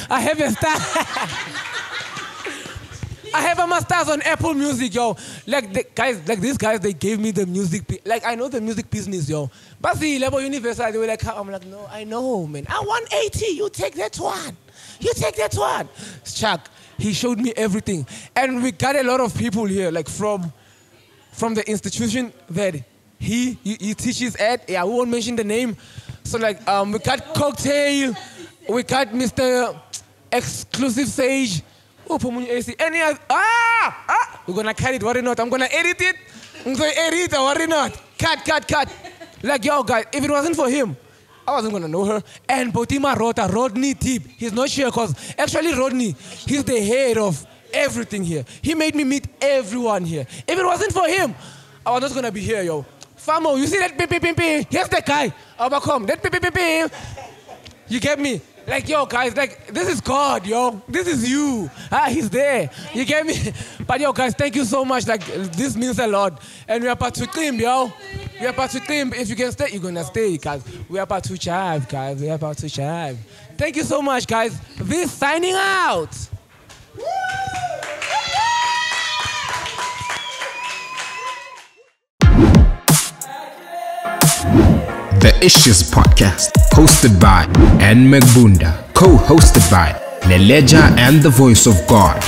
I have a star. I have a master's on Apple Music, yo. Like, these guys, they gave me the music, like, I know the music business, yo. But the level universal, they were like, I'm like, no, I know, man. I want 80, you take that one. You take that one. Chuck, he showed me everything. And we got a lot of people here, like, from the institution that he teaches at. Yeah, we won't mention the name. So, like, we got Cocktail, we got Mr. Exclusive Sage. Oh, any other, we're gonna cut it, worry not. I'm gonna edit it. I'm gonna edit it, worry not. Cut. Like, yo, guys, if it wasn't for him, I wasn't gonna know her. And Botima Rodney Tip, he's not sure, because actually Rodney, he's the head of everything here. He made me meet everyone here. If it wasn't for him, I was not gonna be here, yo. Famo, you see that pim? Here's the guy. Overcome, that pim. You get me? Like, yo, guys, like, this is God, yo. This is you. He's there. You get me? But, yo, guys, thank you so much. Like, this means a lot. And we are about to team, yo. We are about to team. If you can stay, you're going to stay, guys. We are about to jive, guys. We are about to jive. Thank you so much, guys. This signing out. The Issues Podcast, hosted by McBunda, co-hosted by Leleja and the Voice of God.